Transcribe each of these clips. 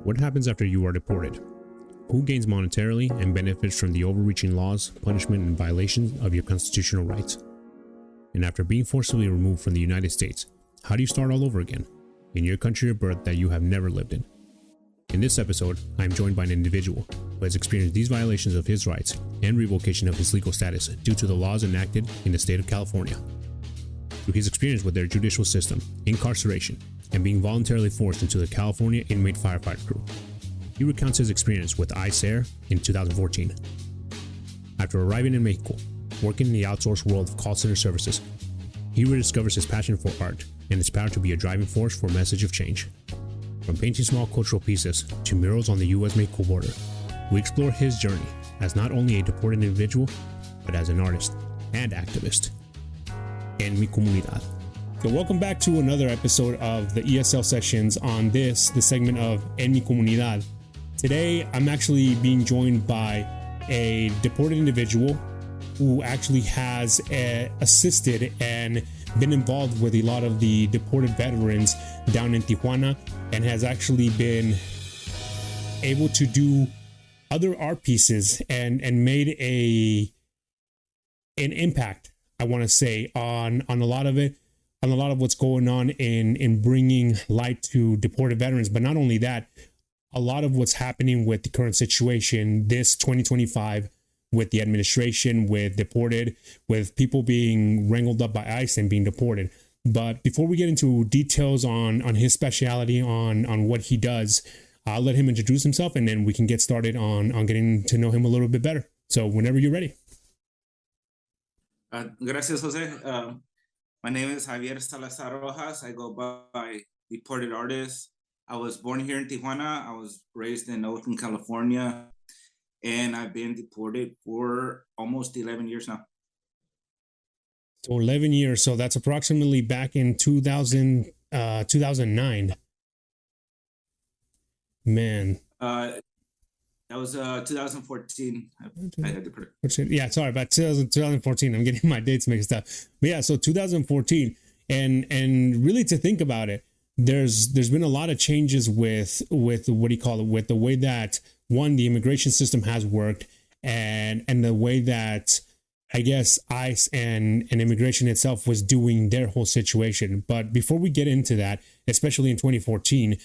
What happens after you are deported? Who gains monetarily and benefits from the overreaching laws, punishment, and violations of your constitutional rights? And after being forcibly removed from the United States, how do you start all over again in your country of birth that you have never lived in? In this episode, I am joined by an individual who has experienced these violations of his rights and revocation of his legal status due to the laws enacted in the state of California. Through his experience with their judicial system, incarceration, and being voluntarily forced into the California inmate firefighter crew, he recounts his experience with ESL in 2014. After arriving in Mexico, working in the outsource world of call center services, he rediscovers his passion for art and his power to be a driving force for a message of change. From painting small cultural pieces to murals on the US-Mexico border, we explore his journey as not only a deported individual, but as an artist and activist. En mi comunidad. So welcome back to another episode of the ESL sessions on the segment of En mi comunidad. Today, I'm actually being joined by a deported individual who actually has assisted and been involved with a lot of the deported veterans down in Tijuana, and has actually been able to do other art pieces and made an impact, I want to say, on a lot of it, on a lot of what's going on in bringing light to deported veterans. But not only that, a lot of what's happening with the current situation, this 2025, with the administration, with deported, with people being wrangled up by ICE and being deported. But before we get into details on his speciality, on what he does, I'll let him introduce himself, and then we can get started on getting to know him a little bit better. So whenever you're ready. Gracias, Jose. My name is Javier Rojas. I go by deported artist. I was born here in Tijuana. I was raised in Oakland, California, and I've been deported for almost 11 years now. So 11 years. So that's approximately back in 2009. Man. That was 2014. I had to put it. Yeah, sorry, about 2014. I'm getting my dates mixed up. But yeah, so 2014. And really, to think about it, there's been a lot of changes with what do you call it, with the way that the immigration system has worked, and the way that I guess ICE and immigration itself was doing their whole situation. But before we get into that, especially in 2014,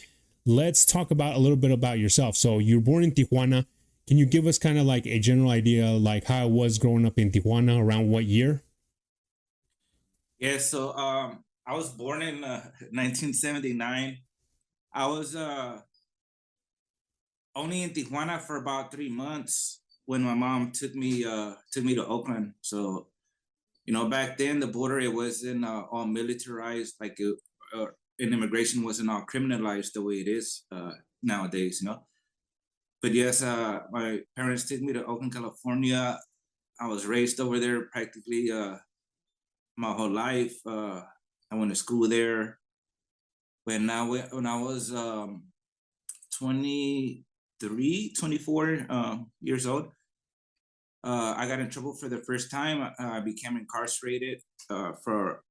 let's talk about a little bit about yourself. So you're born in Tijuana. Can you give us kind of like a general idea, like how it was growing up in Tijuana, around what year? Yeah, so I was born in 1979. I was only in Tijuana for about 3 months when my mom took me to Oakland. So, back then the border, it wasn't all militarized, like and immigration wasn't all criminalized the way it is nowadays, But yes, my parents took me to Oakland, California. I was raised over there practically my whole life. I went to school there. When I was 24 years old, I got in trouble for the first time. I became incarcerated for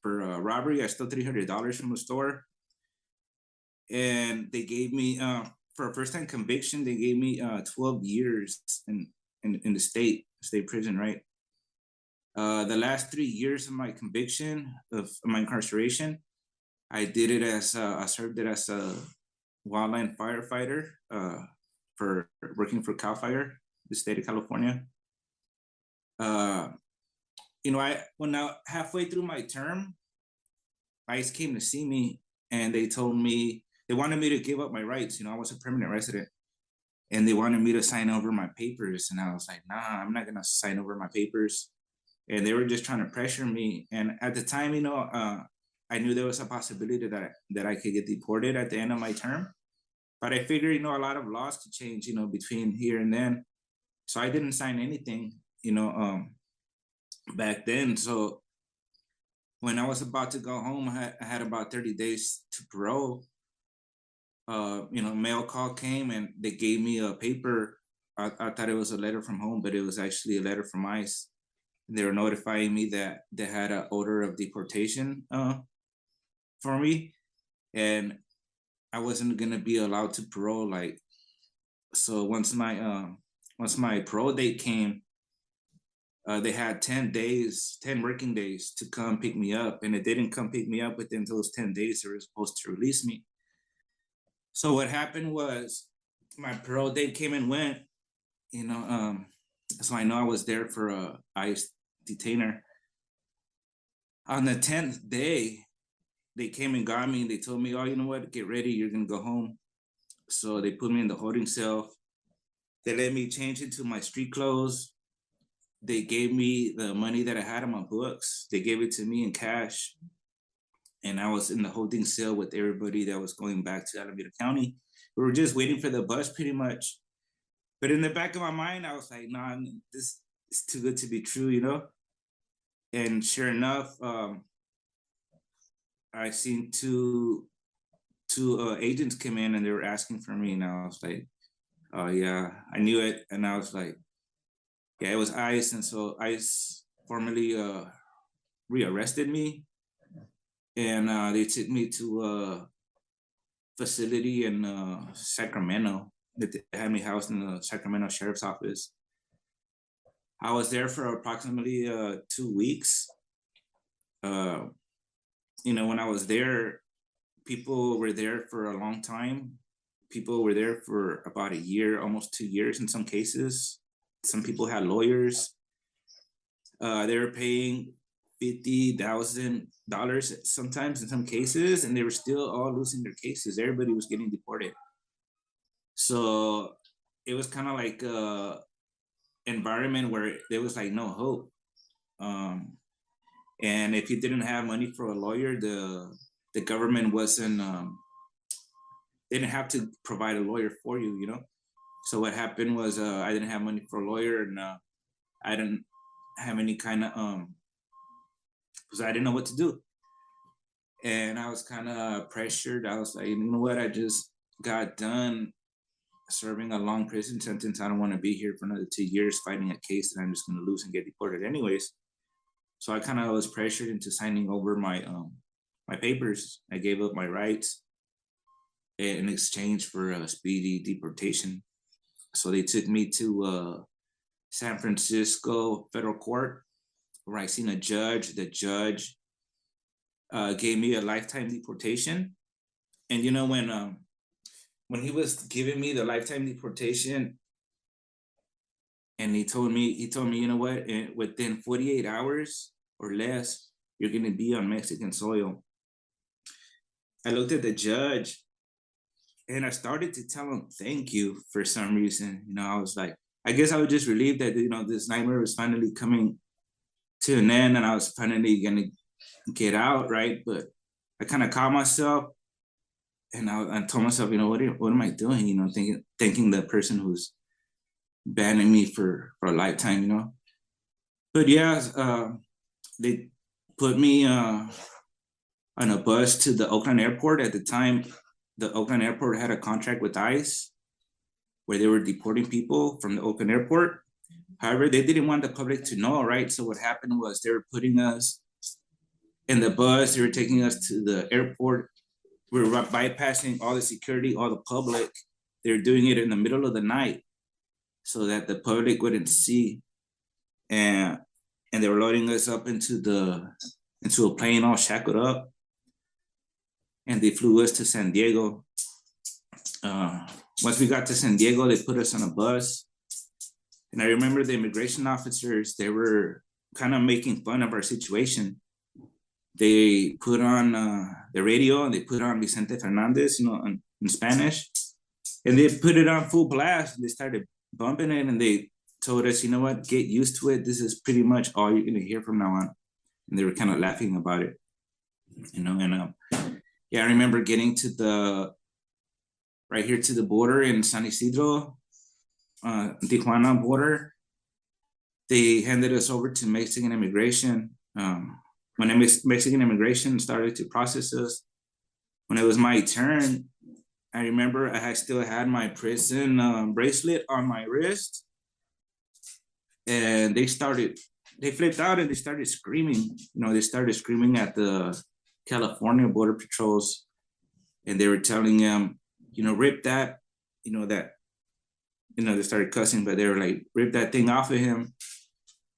robbery. I stole $300 from a store, and they gave me for a first time conviction. They gave me 12 years in the state prison. Right. The last 3 years of my conviction of my incarceration, I did it as I served it as a wildland firefighter for working for Cal Fire, the state of California. When I halfway through my term, ICE came to see me, and they told me they wanted me to give up my rights. I was a permanent resident, and they wanted me to sign over my papers, and I was like, nah, I'm not gonna sign over my papers. And they were just trying to pressure me. And at the time, I knew there was a possibility that I could get deported at the end of my term. But I figured, a lot of laws could change, between here and then. So I didn't sign anything, back then. So when I was about to go home, I had about 30 days to parole. Mail call came, and they gave me a paper. I thought it was a letter from home, but it was actually a letter from ICE. They were notifying me that they had an order of deportation for me. And I wasn't gonna be allowed to parole. Like, so once my parole date came, they had 10 working days to come pick me up, and it didn't come pick me up within those 10 days. They were supposed to release me. So what happened was my parole date came and went, you know, so I know I was there for a ICE detainer. On the 10th day, they came and got me, and they told me, oh, you know what, get ready, you're gonna go home. So they put me in the holding cell. They let me change into my street clothes. They gave me the money that I had on my books. They gave it to me in cash. And I was in the holding cell with everybody that was going back to Alameda County. We were just waiting for the bus pretty much. But in the back of my mind, I was like, nah, this is too good to be true, you know? And sure enough, I seen two agents come in, and they were asking for me. And I was like, oh yeah, I knew it. And I was like, yeah, it was ICE. And so ICE formally rearrested me. And they took me to a facility in Sacramento. They had me housed in the Sacramento Sheriff's Office. I was there for approximately 2 weeks. You know, when I was there, people were there for a long time. People were there for about a year, almost 2 years in some cases. Some people had lawyers. They were paying $50,000 sometimes in some cases, and they were still all losing their cases. Everybody was getting deported. So it was kind of like a environment where there was like no hope. And if you didn't have money for a lawyer, the government wasn't, they didn't have to provide a lawyer for you, you know? So what happened was I didn't have money for a lawyer, and I didn't have any kind of, because I didn't know what to do. And I was kind of pressured. I was like, you know what? I just got done serving a long prison sentence. I don't want to be here for another 2 years fighting a case that I'm just going to lose and get deported anyways. So I kind of was pressured into signing over my papers. I gave up my rights in exchange for a speedy deportation. So they took me to San Francisco federal court, where I seen a judge. The judge gave me a lifetime deportation. And you know, when he was giving me the lifetime deportation, and he told me, you know what, within 48 hours or less, you're gonna be on Mexican soil. I looked at the judge, and I started to tell him thank you for some reason. You know, I was like, I guess I was just relieved that, you know, this nightmare was finally coming to an end, and I was finally gonna get out, right? But I kind of caught myself, and I told myself, you know, what am I doing? You know, thanking the person who's banning me for a lifetime, you know. But yeah, they put me on a bus to the Oakland airport. At the time, the Oakland airport had a contract with ICE where they were deporting people from the Oakland airport. However, they didn't want the public to know, right? So what happened was they were putting us in the bus. They were taking us to the airport. We were bypassing all the security, all the public. They were doing it in the middle of the night so that the public wouldn't see. And they were loading us up into a plane all shackled up. And they flew us to San Diego. Once we got to San Diego, they put us on a bus. And I remember the immigration officers, they were kind of making fun of our situation. They put on the radio, and they put on Vicente Fernandez, you know, in Spanish. And they put it on full blast, and they started bumping it, and they told us, you know what, get used to it. This is pretty much all you're going to hear from now on. And they were kind of laughing about it, you know. And yeah, I remember getting to right here to the border in San Isidro, Tijuana border. They handed us over to Mexican immigration. When Mexican immigration started to process us, when it was my turn, I remember I still had my prison bracelet on my wrist, and they flipped out, and they started screaming. You know, they started screaming at the California Border Patrols. and they were telling him, rip that, they started cussing, but they were like, rip that thing off of him.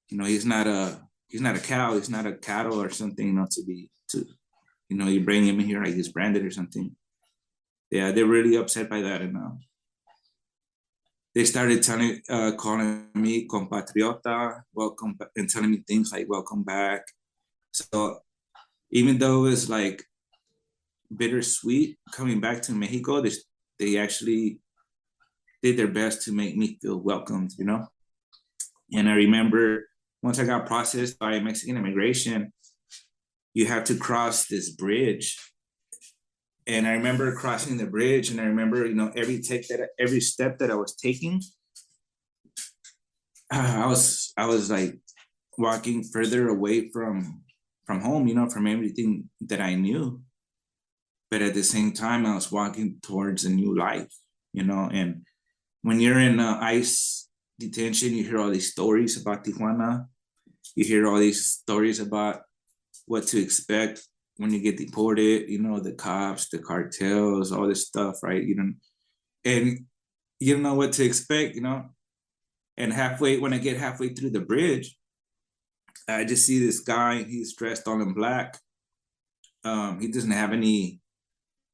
He's not a cow, he's not a cattle or something, you bring him in here like he's branded or something. Yeah, they're really upset by that, and they started calling me compatriota, welcome, and telling me things like welcome back. So even though it was like bittersweet coming back to Mexico, they actually did their best to make me feel welcomed, And I remember once I got processed by Mexican immigration, you have to cross this bridge. And I remember crossing the bridge, and I remember, every step that I was taking, I was like walking further away from home, from everything that I knew. But at the same time, I was walking towards a new life, and when you're in ICE detention, you hear all these stories about Tijuana. You hear all these stories about what to expect when you get deported, the cops, the cartels, all this stuff, right? And you don't know what to expect, And when I get halfway through the bridge, I just see this guy, he's dressed all in black. He doesn't have any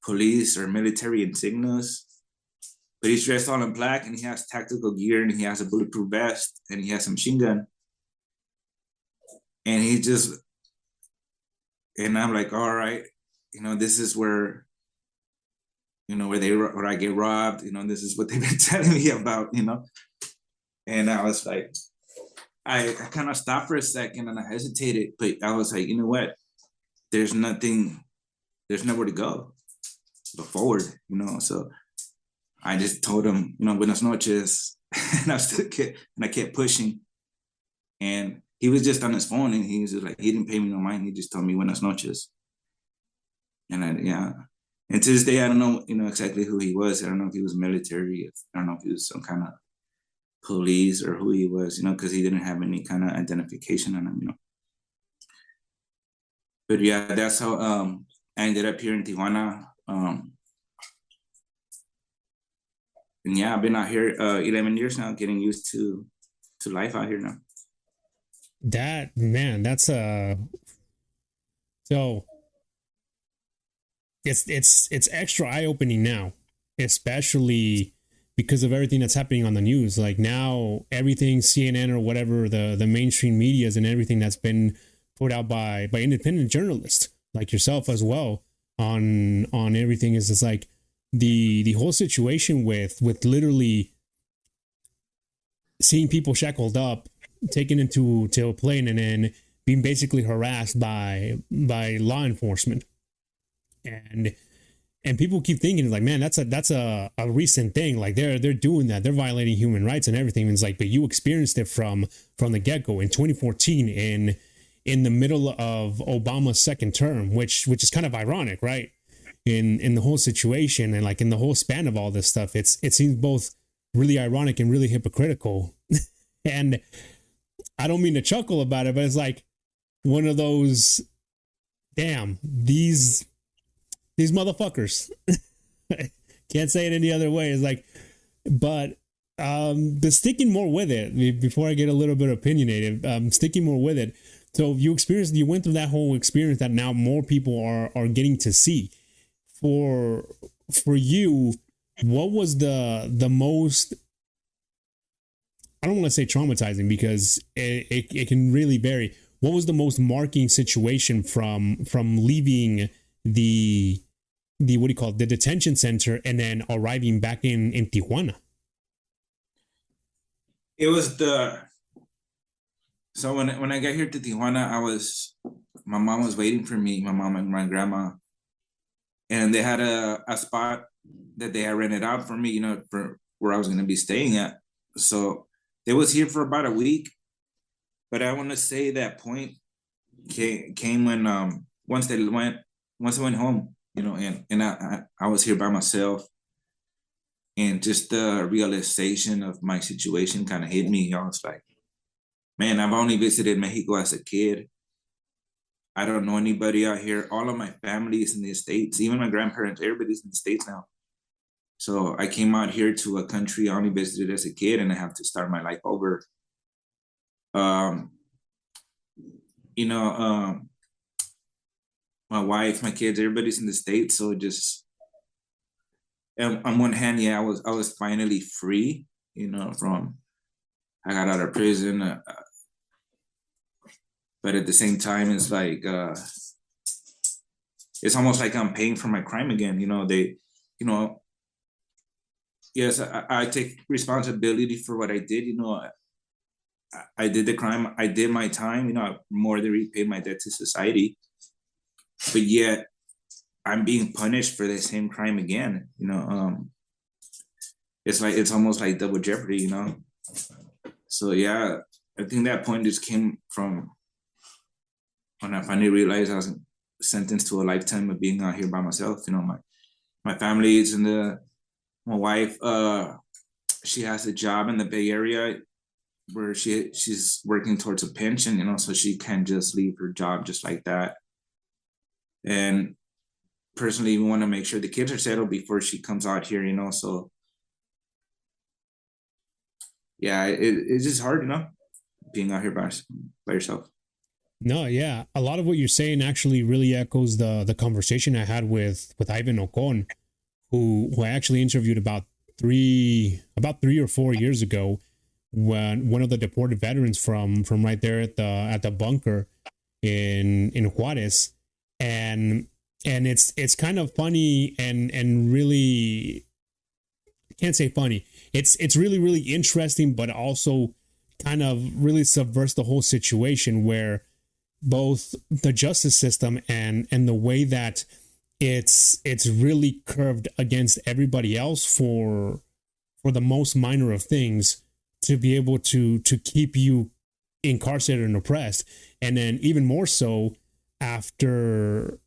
police or military insignias, but he's dressed all in black, and he has tactical gear, and he has a bulletproof vest, and he has a machine gun. And and I'm like, all right, this is where, where I get robbed, this is what they've been telling me about, And I was like, I kind of stopped for a second, and I hesitated, but I was like, you know what? There's nowhere to go but forward, So I just told him, buenas noches, and I kept pushing, and he was just on his phone, and he was just like, he didn't pay me no mind. He just told me buenas noches. And and to this day, I don't know, exactly who he was. I don't know if he was military. I don't know if he was some kind of police or who he was, because he didn't have any kind of identification on him, But yeah, that's how I ended up here in Tijuana. And yeah, I've been out here 11 years now, getting used to life out here now. That's so it's extra eye-opening now, especially because of everything that's happening on the news. Like now, everything CNN or whatever, the mainstream medias and everything that's been put out by independent journalists like yourself as well on everything is just like the whole situation with literally seeing people shackled up, taken into a plane, and then being basically harassed by law enforcement. And people keep thinking like, man, that's a recent thing. Like they're doing that. They're violating human rights and everything. And it's like, but you experienced it from the get-go in 2014 in the middle of Obama's second term, which is kind of ironic, right? In the whole situation and like in the whole span of all this stuff, it seems both really ironic and really hypocritical. And I don't mean to chuckle about it, but it's like one of those, damn, these motherfuckers. Can't say it any other way. It's like, but the sticking more with it, before I get a little bit opinionated, sticking more with it. So you went through that whole experience that now more people are getting to see. For you, what was the most, I don't want to say traumatizing because it can really vary. What was the most marking situation from leaving the what do you call it, the detention center and then arriving back in Tijuana? It was so when I got here to Tijuana, my mom was waiting for me, my mom and my grandma, and they had a spot that they had rented out for me, for where I was going to be staying at. So they was here for about a week, but I want to say that point came when once I went home, and I was here by myself, and just the realization of my situation kind of hit me. I was like, man, I've only visited Mexico as a kid. I don't know anybody out here. All of my family is in the States, even my grandparents, everybody's in the States now. So I came out here to a country I only visited as a kid, and I have to start my life over. Um, you know, my wife, my kids, everybody's in the States. So just on one hand, yeah, I was finally free, from I got out of prison. But at the same time, it's like it's almost like I'm paying for my crime again. Yes, I take responsibility for what I did. I did the crime. I did my time. I more than repaid my debt to society. But yet, I'm being punished for the same crime again. It's almost like double jeopardy. So yeah, I think that point just came from when I finally realized I was sentenced to a lifetime of being out here by myself. My family is my wife, she has a job in the Bay Area where she's working towards a pension, so she can't just leave her job just like that. And personally, we want to make sure the kids are settled before she comes out here, so yeah, it's just hard, being out here by yourself. No, yeah. A lot of what you're saying actually really echoes the conversation I had with Ivan Ocon, who I actually interviewed about 3 or 4 years ago, when one of the deported veterans from right there at the bunker in Juarez. And it's kind of funny and really, I can't say funny. It's really, really interesting, but also kind of really subverts the whole situation, where both the justice system and the way that it's really curved against everybody else for the most minor of things, to be able to keep you incarcerated and oppressed. And then even more so after,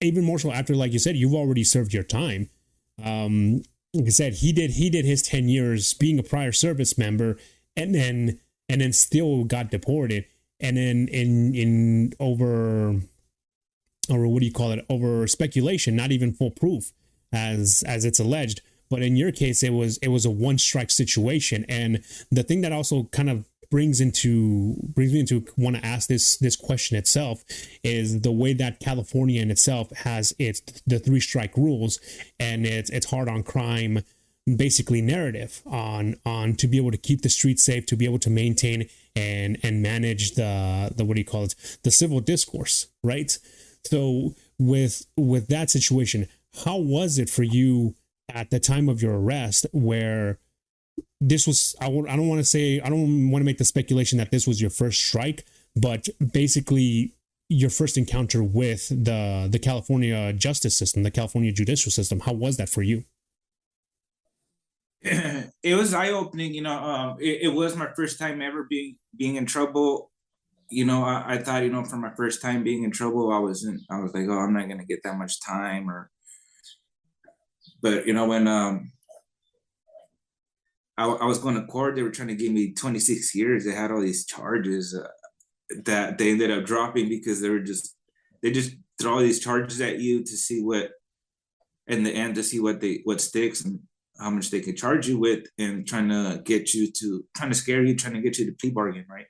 like you said, you've already served your time. Like I said, he did his 10 years being a prior service member, and then still got deported. And then in over what do you call it? Over speculation, not even full proof, as it's alleged. But in your case, it was a one strike situation. And the thing that also kind of brings me into want to ask this question itself is the way that California in itself has the 3 strike rules, and it's hard on crime, basically narrative on to be able to keep the streets safe, to be able to maintain and manage the what do you call it, the civil discourse, right? So with that situation, how was it for you at the time of your arrest, where this was, I don't want to make the speculation that this was your first strike, but basically your first encounter with the California justice system, the California judicial system? How was that for you? It was eye-opening. It was my first time ever being in trouble. I thought, for my first time being in trouble, I was like, oh, I'm not gonna get that much time. But when I was going to court, they were trying to give me 26 years. They had all these charges that they ended up dropping, because they just throw all these charges at you to see what, in the end, to see what sticks and how much they can charge you with, and trying to scare you, trying to get you to plea bargain, right?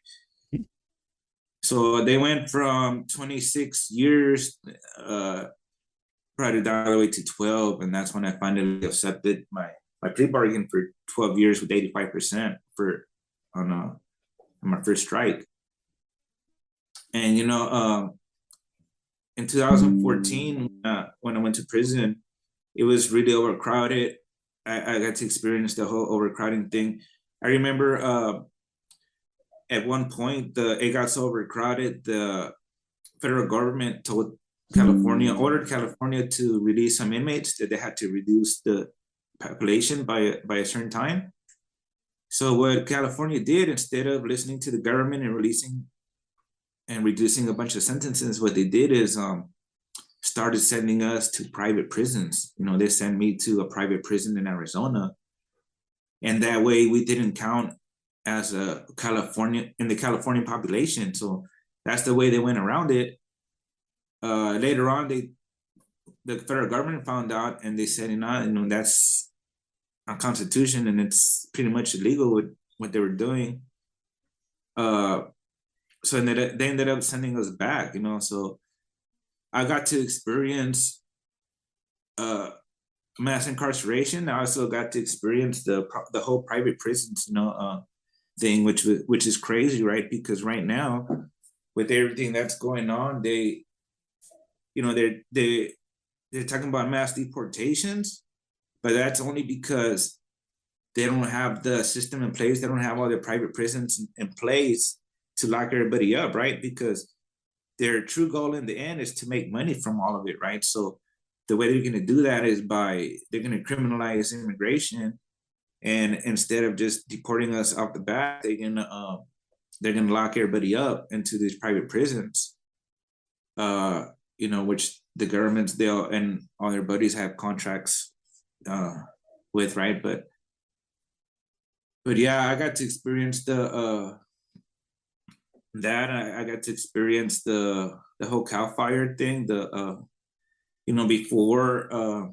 So they went from 26 years probably down all the way to 12, and that's when I finally accepted my plea bargain for 12 years with 85% on my first strike. And in 2014, when I went to prison, it was really overcrowded. I got to experience the whole overcrowding thing. I remember at one point it got so overcrowded, the federal government ordered California to release some inmates, that they had to reduce the population by a certain time. So what California did, instead of listening to the government and releasing and reducing a bunch of sentences, what they did is started sending us to private prisons. They sent me to a private prison in Arizona, and that way we didn't count as in the Californian population. So that's the way they went around it. Later on, the federal government found out, and they said, that's unconstitutional, and it's pretty much illegal with what they were doing. So they ended up sending us back, so I got to experience mass incarceration. I also got to experience the whole private prisons, thing, which is crazy, right? Because right now, with everything that's going on, they're talking about mass deportations, but that's only because they don't have the system in place. They don't have all their private prisons in place to lock everybody up, right? Because their true goal in the end is to make money from all of it, right? So the way they're going to do that is they're going to criminalize immigration, and instead of just deporting us off the bat, they're going to lock everybody up into these private prisons, which the governments and all their buddies have contracts with, right? But yeah, I got to experience I got to experience the whole Cal Fire thing, before,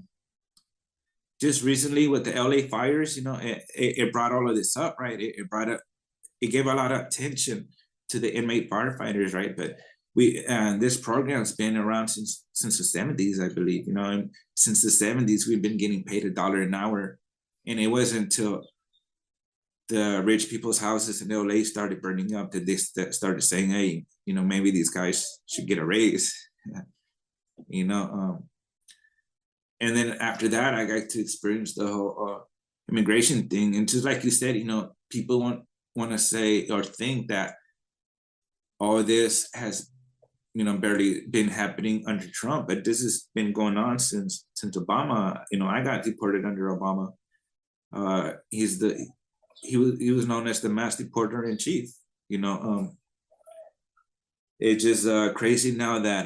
just recently with the LA fires, it brought all of this up, right? It gave a lot of attention to the inmate firefighters, right? But this program's been around since the 70s, I believe, and since the 70s, we've been getting paid $1 an hour. And it wasn't until the rich people's houses in LA started burning up that they started saying, hey, maybe these guys should get a raise, and then after that, I got to experience the whole immigration thing. And just like you said, people want to say or think that all this has, barely been happening under Trump, but this has been going on since Obama. I got deported under Obama. He was known as the mass deporter in chief. It's just crazy now that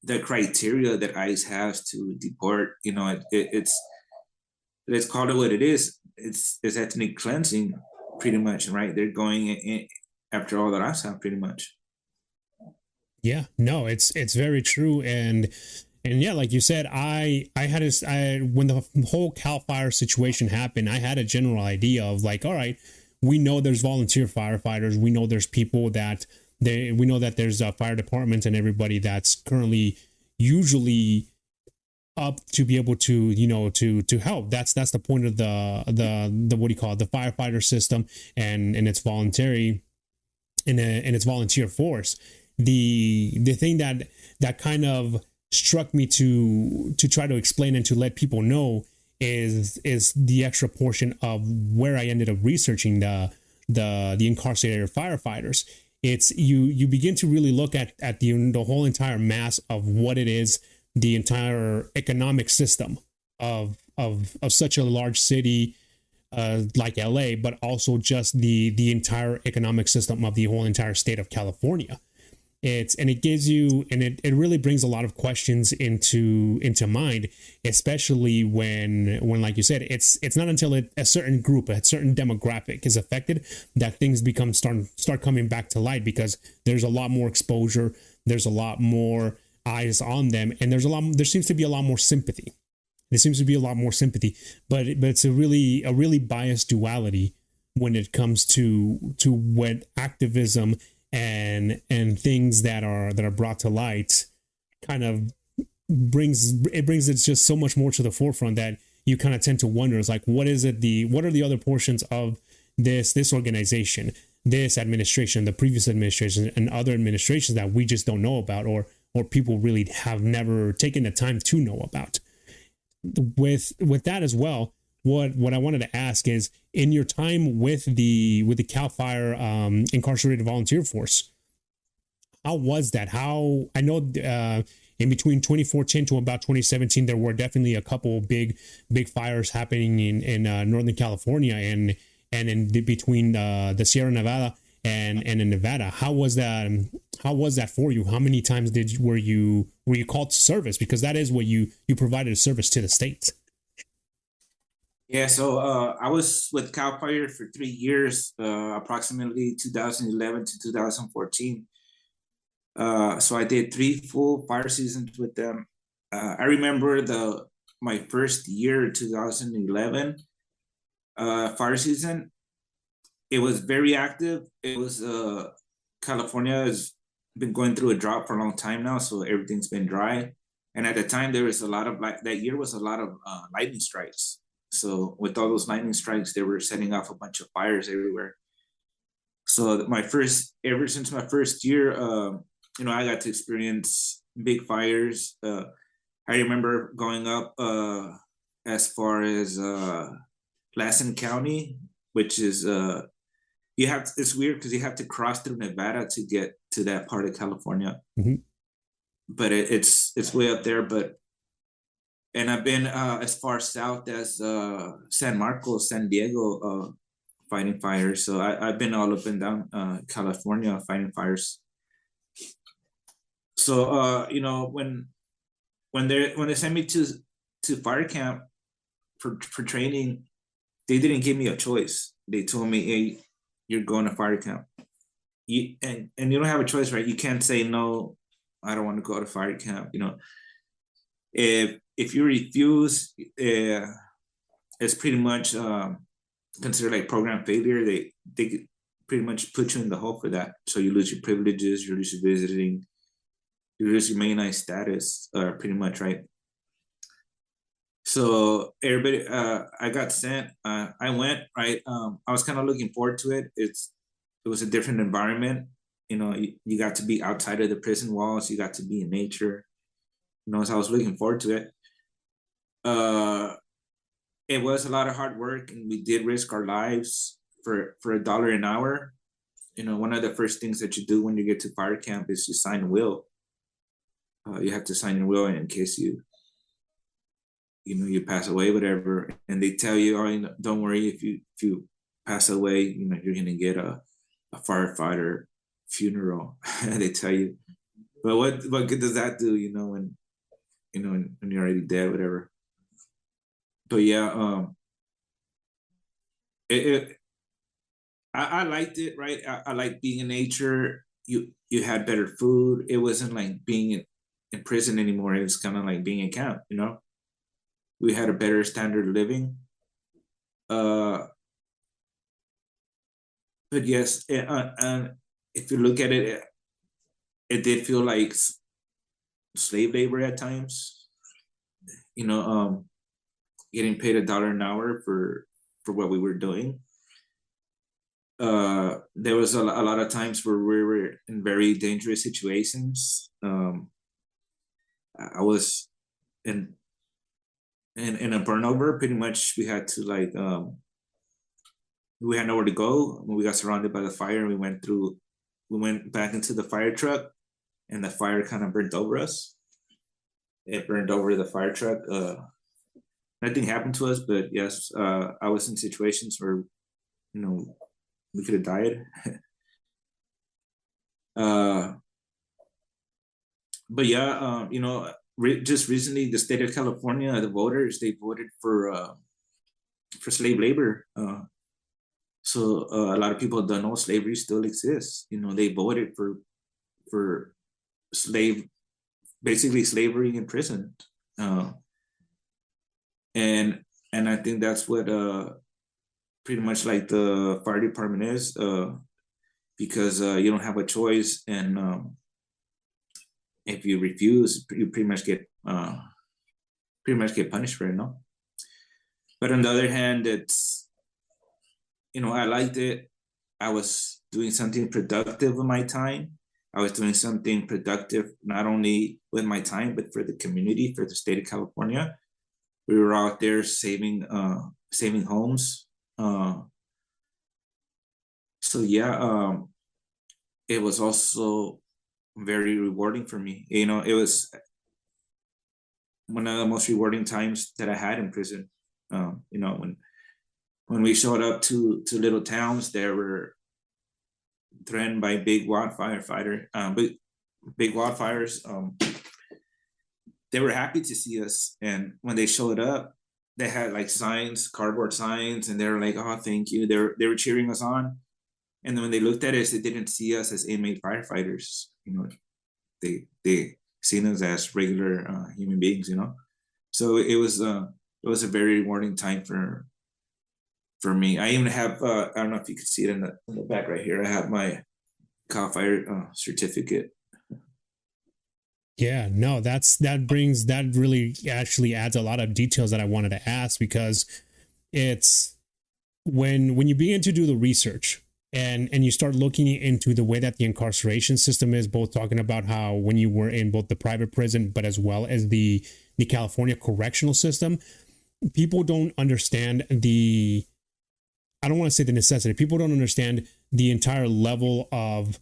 the criteria that ICE has to deport, it's let's call it what it is. It's ethnic cleansing, pretty much, right? They're going in after all that I saw, pretty much. Yeah, no, it's very true, and yeah, like you said, I when the whole Cal Fire situation happened, I had a general idea of like, all right, we know there's volunteer firefighters, we know there's people that we know that there's fire departments and everybody that's currently usually up to be able to to help. That's the point of the what do you call it, the firefighter system, and it's voluntary, and it's volunteer force. The thing that kind of struck me to try to explain and to let people know is the extra portion of where I ended up researching the incarcerated firefighters. It's you begin to really look at the whole entire mass of what it is, the entire economic system of such a large city like LA, but also just the entire economic system of the whole entire state of California. It gives you, and it really brings a lot of questions into mind, especially when like you said, it's not until a certain group, a certain demographic is affected that things start coming back to light, because there's a lot more exposure, there's a lot more eyes on them, and there seems to be a lot more sympathy. There seems to be a lot more sympathy, but it's a really biased duality when it comes to what activism and things that are brought to light kind of brings it just so much more to the forefront that you kind of tend to wonder, is like, what are the other portions of this organization, this administration, the previous administration, and other administrations that we just don't know about, or people really have never taken the time to know about. With that as well, what I wanted to ask is, in your time with the Cal Fire incarcerated volunteer force, how was that? How, I know in between 2014 to about 2017, there were definitely a couple big fires happening in Northern California and in between the Sierra Nevada and in Nevada. How was that for you? How many times were you called to service? Because that is what you provided a service to the state. Yeah, so I was with Cal Fire for 3 years, approximately 2011 to 2014. So I did 3 full fire seasons with them. I remember my first year, 2011 fire season. It was very active. It was California has been going through a drought for a long time now, so everything's been dry. And at the time, there was a lot of that year was a lot of lightning strikes. So with all those lightning strikes, they were setting off a bunch of fires everywhere. So ever since my first year, I got to experience big fires. I remember going up as far as Lassen County, which is it's weird because you have to cross through Nevada to get to that part of California. Mm-hmm. But it's way up there. And I've been as far south as San Marcos, San Diego, fighting fires. So I've been all up and down California fighting fires. So when they sent me to fire camp for training, they didn't give me a choice. They told me, "Hey, you're going to fire camp." And you don't have a choice, right? You can't say no. I don't want to go to fire camp. If you refuse, it's pretty much considered like program failure. They pretty much put you in the hole for that. So you lose your privileges, you lose your visiting, you lose your main status, pretty much, right? So everybody, I got sent. I went, right. I was kind of looking forward to it. It was a different environment. You got to be outside of the prison walls. You got to be in nature. So I was looking forward to it. It was a lot of hard work, and we did risk our lives for $1 an hour. One of the first things that you do when you get to fire camp is you sign a will. You have to sign a will in case you pass away, whatever. And they tell you, "Oh, don't worry, if you pass away, you're gonna get a firefighter funeral." They tell you, but what good does that do? When when you're already dead, whatever. But yeah, it I liked it, right? I like being in nature. You had better food. It wasn't like being in prison anymore. It was kind of like being in camp. We had a better standard of living. Uh, but yes, and if you look at it, it did feel like slave labor at times. Getting paid $1 an hour for what we were doing. There was a lot of times where we were in very dangerous situations. I was in a burnover. Pretty much, we had to we had nowhere to go. When we got surrounded by the fire, we went back into the fire truck, and the fire kind of burned over us. It burned over the fire truck. Nothing happened to us, but yes, I was in situations where we could have died. But yeah, just recently, the state of California, the voters, they voted for slave labor. So a lot of people don't know slavery still exists. They voted for basically slavery in prison. And I think that's what pretty much like the fire department is, because you don't have a choice, and if you refuse, you pretty much get punished for it, no? But on the other hand, I liked it. I was doing something productive with my time. I was doing something productive not only with my time, but for the community, for the state of California. We were out there saving homes. So yeah, it was also very rewarding for me. It was one of the most rewarding times that I had in prison. When we showed up to little towns that were threatened by big wildfires, they were happy to see us. And when they showed up, they had like signs, cardboard signs, and they were like, "Oh, thank you." They were cheering us on, and then when they looked at us, they didn't see us as inmate firefighters. They seen us as regular human beings. So it was a very rewarding time for me. I even have I don't know if you can see it in the back right here. I have my CAL FIRE certificate. Yeah, no, that really actually adds a lot of details that I wanted to ask, because it's when you begin to do the research and you start looking into the way that the incarceration system is, both talking about how when you were in both the private prison but as well as the California correctional system, people don't understand I don't want to say the necessity. People don't understand the entire level of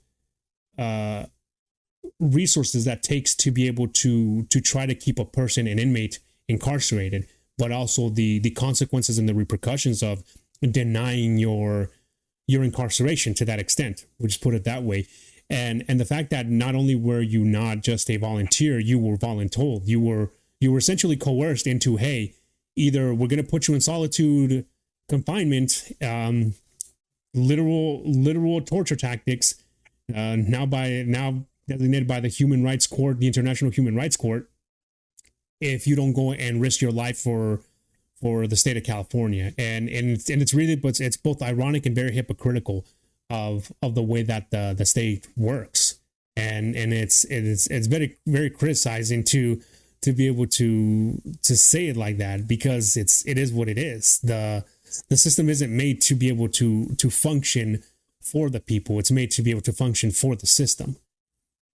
resources that takes to be able to try to keep a person, an inmate, incarcerated, but also the consequences and the repercussions of denying your incarceration to that extent. We'll just put it that way. And the fact that not only were you not just a volunteer, you were voluntold. You were essentially coerced into, hey, either we're going to put you in solitude confinement, literal torture tactics, now designated by the Human Rights Court, the International Human Rights Court, if you don't go and risk your life for the state of California. And it's really, but it's both ironic and very hypocritical of the way that the state works. And it's very, very criticizing to be able to say it like that, because it is what it is. The system isn't made to be able to function for the people. It's made to be able to function for the system.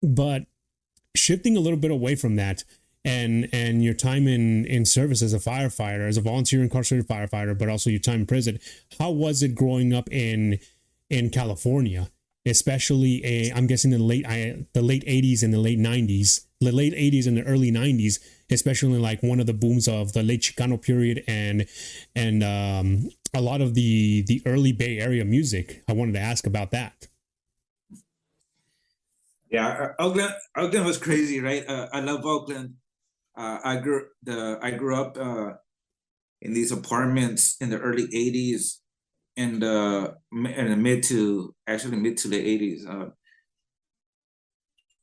But shifting a little bit away from that, and your time in service as a firefighter, as a volunteer incarcerated firefighter, but also your time in prison, how was it growing up in California, especially I'm guessing the late 80s and the late 90s, the late 80s and the early 90s, especially like one of the booms of the late Chicano period and a lot of the early Bay Area music. I wanted to ask about that. Yeah, Oakland was crazy, right? I love Oakland. I grew up in these apartments in the early '80s and in the mid to late '80s.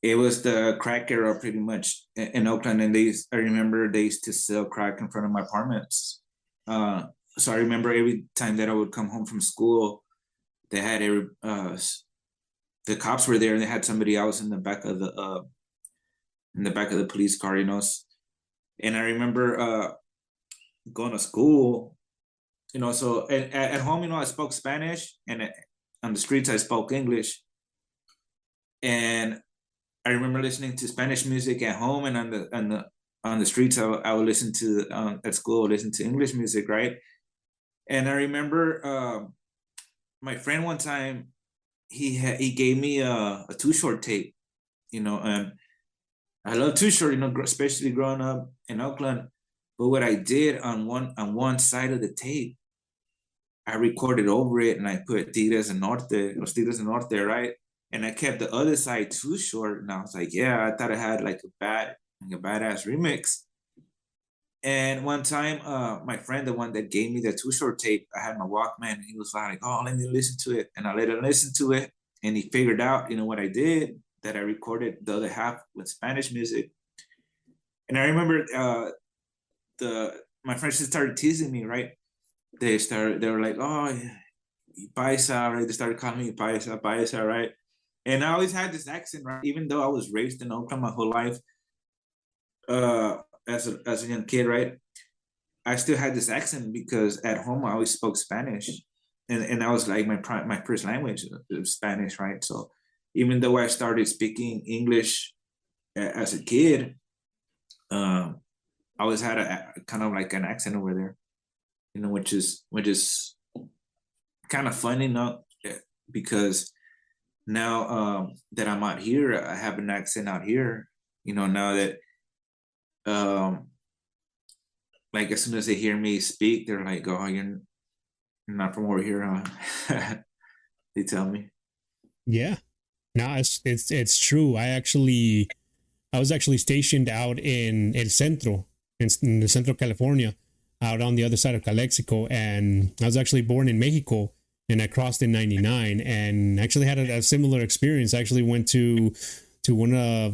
It was the crack era pretty much in Oakland, and I remember they used to sell crack in front of my apartments. So I remember every time that I would come home from school, they had the cops were there, and they had somebody else in the back of the police car, And I remember going to school, So at home, I spoke Spanish, and on the streets I spoke English. And I remember listening to Spanish music at home, and on the streets I would listen to at school, listen to English music, right? And I remember my friend one time, he gave me a Too Short tape, and I love Too Short, especially growing up in Oakland. But what I did on one side of the tape, I recorded over it, and I put Tigres del Norte, right? And I kept the other side Too Short, and I was like, yeah, I thought I had like a badass remix. And one time, my friend, the one that gave me the Too Short tape, I had my Walkman, and he was like, "Oh, let me listen to it." And I let him listen to it, and he figured out, what I did, that I recorded the other half with Spanish music. And I remember my friends just started teasing me, right? They were like, "Oh, paisa," right? They started calling me paisa, right? And I always had this accent, right? Even though I was raised in Oakland my whole life, as a young kid, right? I still had this accent because at home I always spoke Spanish, and that was like my first language, Spanish, right? So even though I started speaking English as a kid, I always had a kind of like an accent over there, which is kind of funny, because now that I'm out here, I have an accent out here, now that like as soon as they hear me speak, they're like, "Oh, you're not from over here, huh?" They tell me. Yeah, no, it's true. I was actually stationed out in El Centro, in the Centro California, out on the other side of Calexico, and I was actually born in Mexico, and I crossed in '99, and actually had a similar experience. I actually went to one of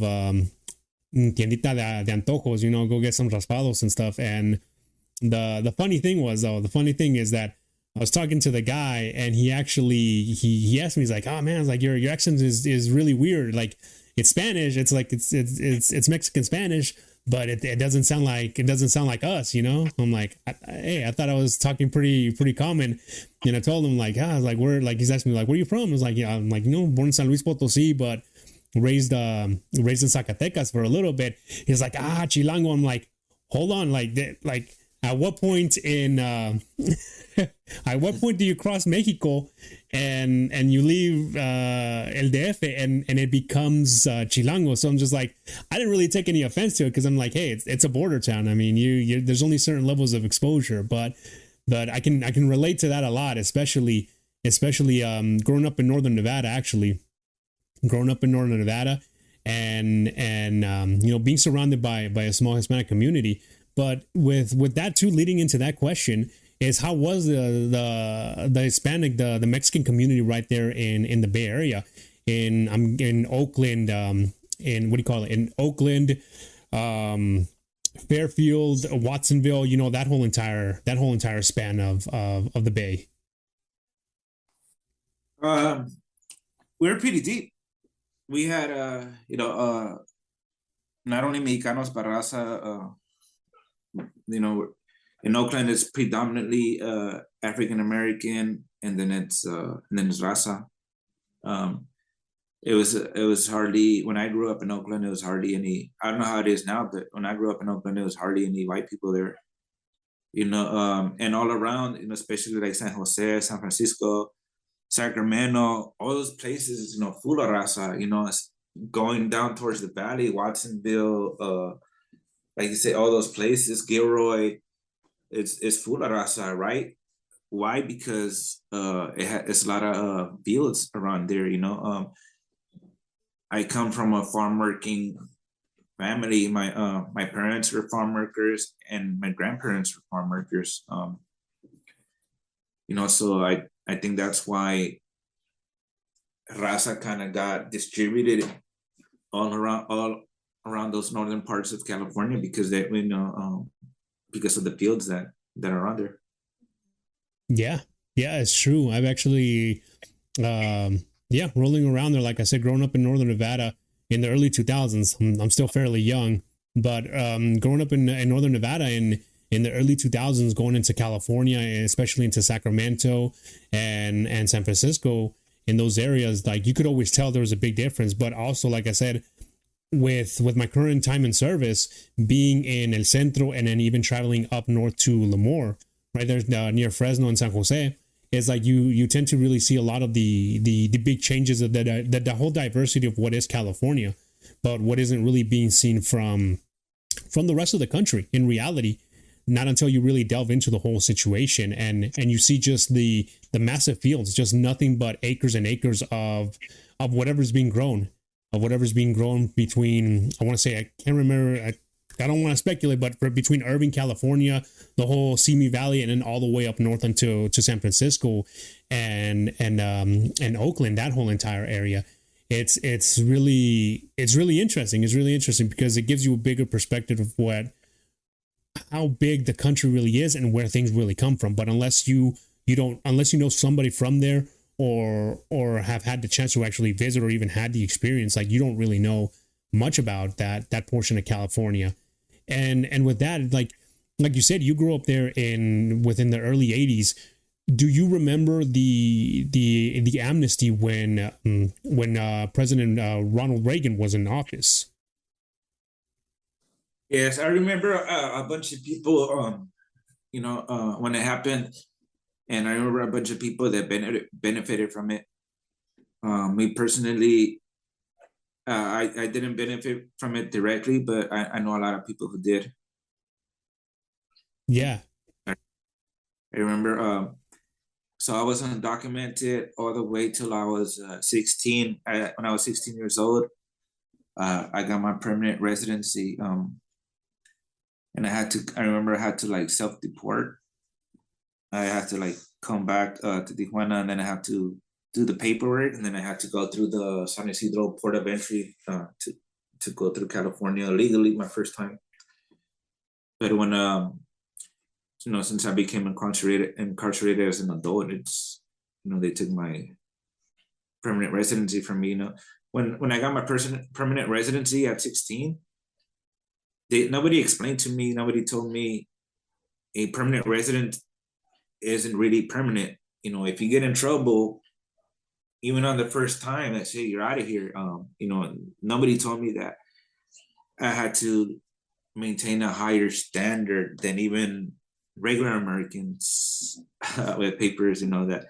tiendita de antojos, go get some raspados and stuff. And the funny thing was, though, the funny thing is that I was talking to the guy, and he actually he asked me, he's like, "Oh man, it's like your accent is really weird. Like it's Spanish. It's like it's Mexican Spanish." But it doesn't sound like us, I'm like, hey, I thought I was talking pretty common, and I told him like, where, like, he's asking me like, where are you from? I was like, yeah, I'm like, born in San Luis Potosí, but raised in Zacatecas for a little bit. He's like, Chilango. I'm like, hold on, like at what point do you cross Mexico and you leave El DF and it becomes Chilango? So I'm just like, I didn't really take any offense to it, because I'm like, hey, it's a border town. I mean, you there's only certain levels of exposure, but I can relate to that a lot, especially growing up in northern Nevada, and being surrounded by a small Hispanic community. But with that too, leading into that question is, how was the Hispanic, the Mexican community right there in the Bay Area, in Oakland, in what do you call it, in Oakland, Fairfield, Watsonville, that whole entire span of the Bay. We were pretty deep. We had not only Mexicanos, but raza. In Oakland, it's predominantly African American, and then it's raza. It was hardly, when I grew up in Oakland, it was hardly any. I don't know how it is now, but when I grew up in Oakland, it was hardly any white people there. And all around, especially like San Jose, San Francisco, Sacramento, all those places, full of raza. Going down towards the valley, Watsonville, like you say, all those places, Gilroy, it's full of raza, right? Why? Because it's a lot of fields around there. I come from a farm working family. My parents were farm workers, and my grandparents were farm workers. So I think that's why raza kind of got distributed all around those northern parts of California, because because of the fields that are on there. Yeah, it's true. I've actually, rolling around there, like I said, growing up in northern Nevada in the early 2000s. I'm still fairly young, but growing up in northern Nevada in the early 2000s, going into California, and especially into Sacramento and San Francisco, in those areas, like, you could always tell there was a big difference. But also, like I said, with my current time in service, being in El Centro and then even traveling up north to Lemoore, right there near Fresno and San Jose, is like you tend to really see a lot of the big changes of the whole diversity of what is California, but what isn't really being seen from the rest of the country in reality. Not until you really delve into the whole situation and you see just the massive fields, just nothing but acres and acres of whatever's being grown. Between, I want to say, I can't remember, I don't want to speculate, but between Irvine, California, the whole Simi Valley, and then all the way up north into San Francisco and Oakland, that whole entire area. It's really interesting. It's really interesting because it gives you a bigger perspective of how big the country really is and where things really come from. But unless you know somebody from there, or have had the chance to actually visit or even had the experience, like, you don't really know much about that portion of California. And with that, like you said, you grew up there within the early 80s. Do you remember the amnesty when President Ronald Reagan was in office? Yes, I remember a bunch of people, when it happened. And I remember a bunch of people that benefited from it. Me personally, I didn't benefit from it directly, but I know a lot of people who did. Yeah. I remember, so I was undocumented all the way till I was 16. When I was 16 years old, I got my permanent residency. and I remember I had to like self-deport. I had to like come back to Tijuana, and then I had to do the paperwork, and then I had to go through the San Isidro port of entry to go through California legally my first time. But when since I became incarcerated as an adult, it's they took my permanent residency from me. When I got my permanent residency at 16, nobody explained to me, nobody told me a permanent resident isn't really permanent. If you get in trouble, even on the first time, I say you're out of here. Nobody told me that I had to maintain a higher standard than even regular Americans with papers, that,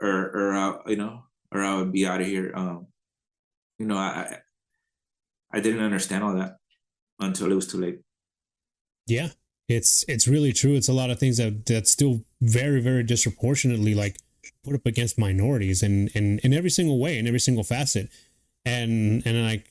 or I would be out of here. I didn't understand all that until it was too late. Yeah, it's really true. It's a lot of things that still very, very disproportionately like put up against minorities and in every single way, in every single facet. And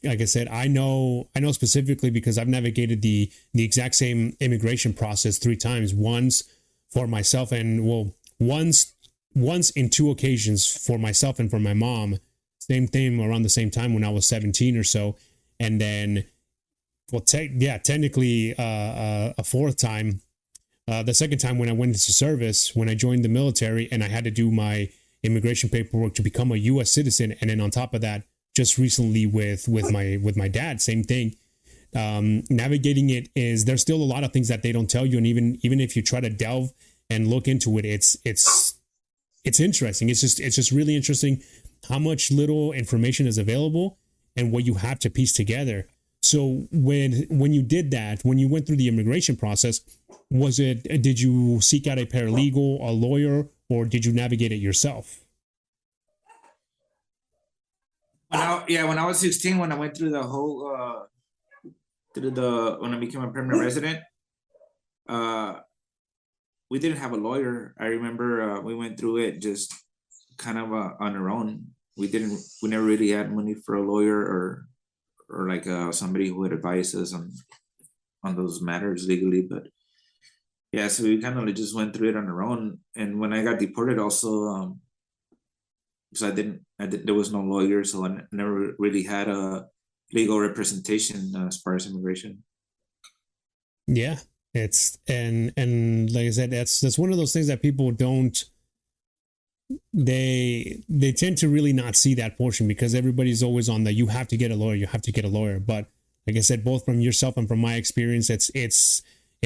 like I said, I know specifically because I've navigated the exact same immigration process 3 times. Once for myself, and once in 2 occasions for myself and for my mom. Same thing around the same time when I was 17 or so, and then technically a 4th time. The 2nd time when I went into service, when I joined the military, and I had to do my immigration paperwork to become a U.S. citizen, and then on top of that, just recently with my dad, same thing. Navigating it there's still a lot of things that they don't tell you, and even if you try to delve and look into it, it's interesting. It's just really interesting how much little information is available and what you have to piece together. So when you did that, when you went through the immigration process, did you seek out a paralegal, a lawyer, or did you navigate it yourself? When I was 16, when I went through the whole when I became a permanent resident, we didn't have a lawyer. I remember we went through it just kind of on our own. We never really had money for a lawyer or like somebody who would advise us on those matters legally. But yeah, so we kind of just went through it on our own. And when I got deported, also, because there was no lawyer, so I never really had a legal representation as far as immigration. Yeah, and like I said, that's one of those things that people don't. They tend to really not see that portion because everybody's always on the you have to get a lawyer. But like I said, both from yourself and from my experience, it's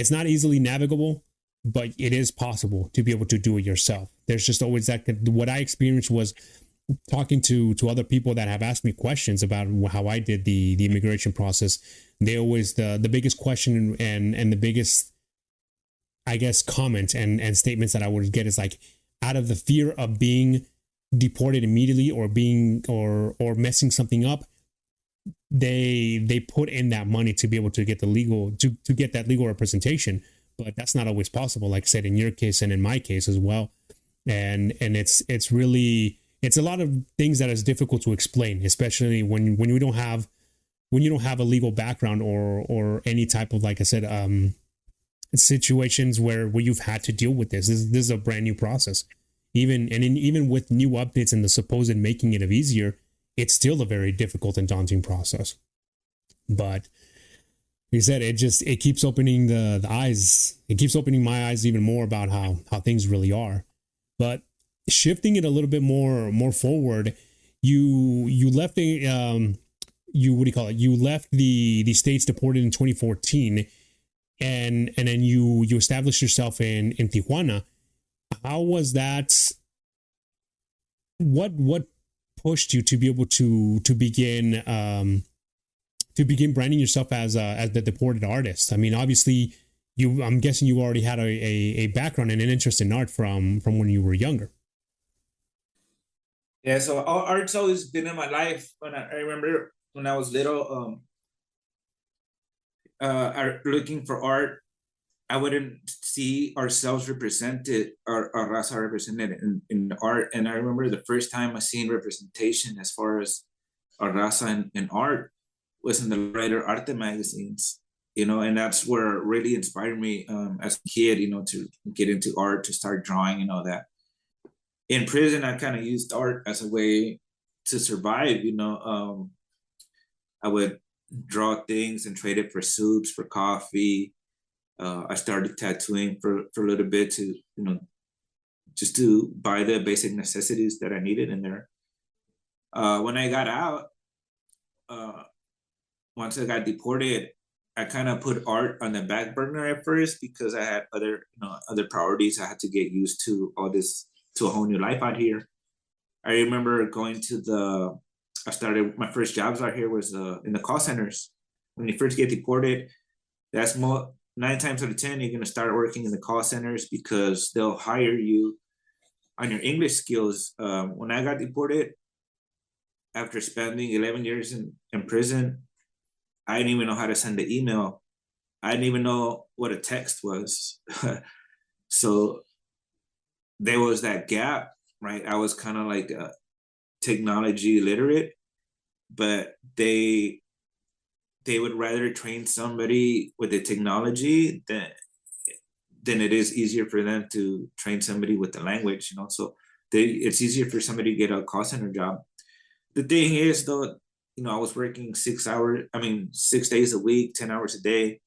not easily navigable, but it is possible to be able to do it yourself. There's just always that. What I experienced was talking to other people that have asked me questions about how I did the immigration process. They always the biggest question and the biggest, I guess, comment and statements that I would get is like, out of the fear of being deported immediately or messing something up, they put in that money to be able to get to get that legal representation. But that's not always possible, like I said, in your case and in my case as well. And it's really a lot of things that is difficult to explain, especially when you don't have a legal background or any type of, like I said, situations where you've had to deal with this. This is a brand new process. Even with new updates and the supposed making it easier, it's still a very difficult and daunting process. But like I said, it keeps opening the eyes. It keeps opening my eyes even more about how things really are. But shifting it a little bit more forward, you left you left the states deported in 2014. And then you established yourself in Tijuana. How was that? What pushed you to be able to begin branding yourself as the deported artist? I mean, obviously, I'm guessing you already had a background and an interest in art from when you were younger. Yeah, so art's always been in my life. I remember when I was little, looking for art, I wouldn't see ourselves represented or raza represented in art. And I remember the first time I seen representation as far as our raza in art was in the Writer Arte magazines. and that's where it really inspired me as a kid, to get into art, to start drawing, that in prison, I kind of used art as a way to survive, I would draw things and trade it for soups, for coffee. I started tattooing for a little bit to, just to buy the basic necessities that I needed in there. When I got out, once I got deported, I kind of put art on the back burner at first because I had other priorities. I had to get used to all this, to a whole new life out here. I remember going to I started, my first jobs out here was in the call centers. When you first get deported, that's 9 times out of 10, you're going to start working in the call centers because they'll hire you on your English skills. When I got deported, after spending 11 years in prison, I didn't even know how to send the email. I didn't even know what a text was. So there was that gap, right? I was kind of like technology literate, but they would rather train somebody with the technology than it is easier for them to train somebody with the language, So it's easier for somebody to get a call center job. The thing is, though, I was working 6 days a week, 10 hours a day.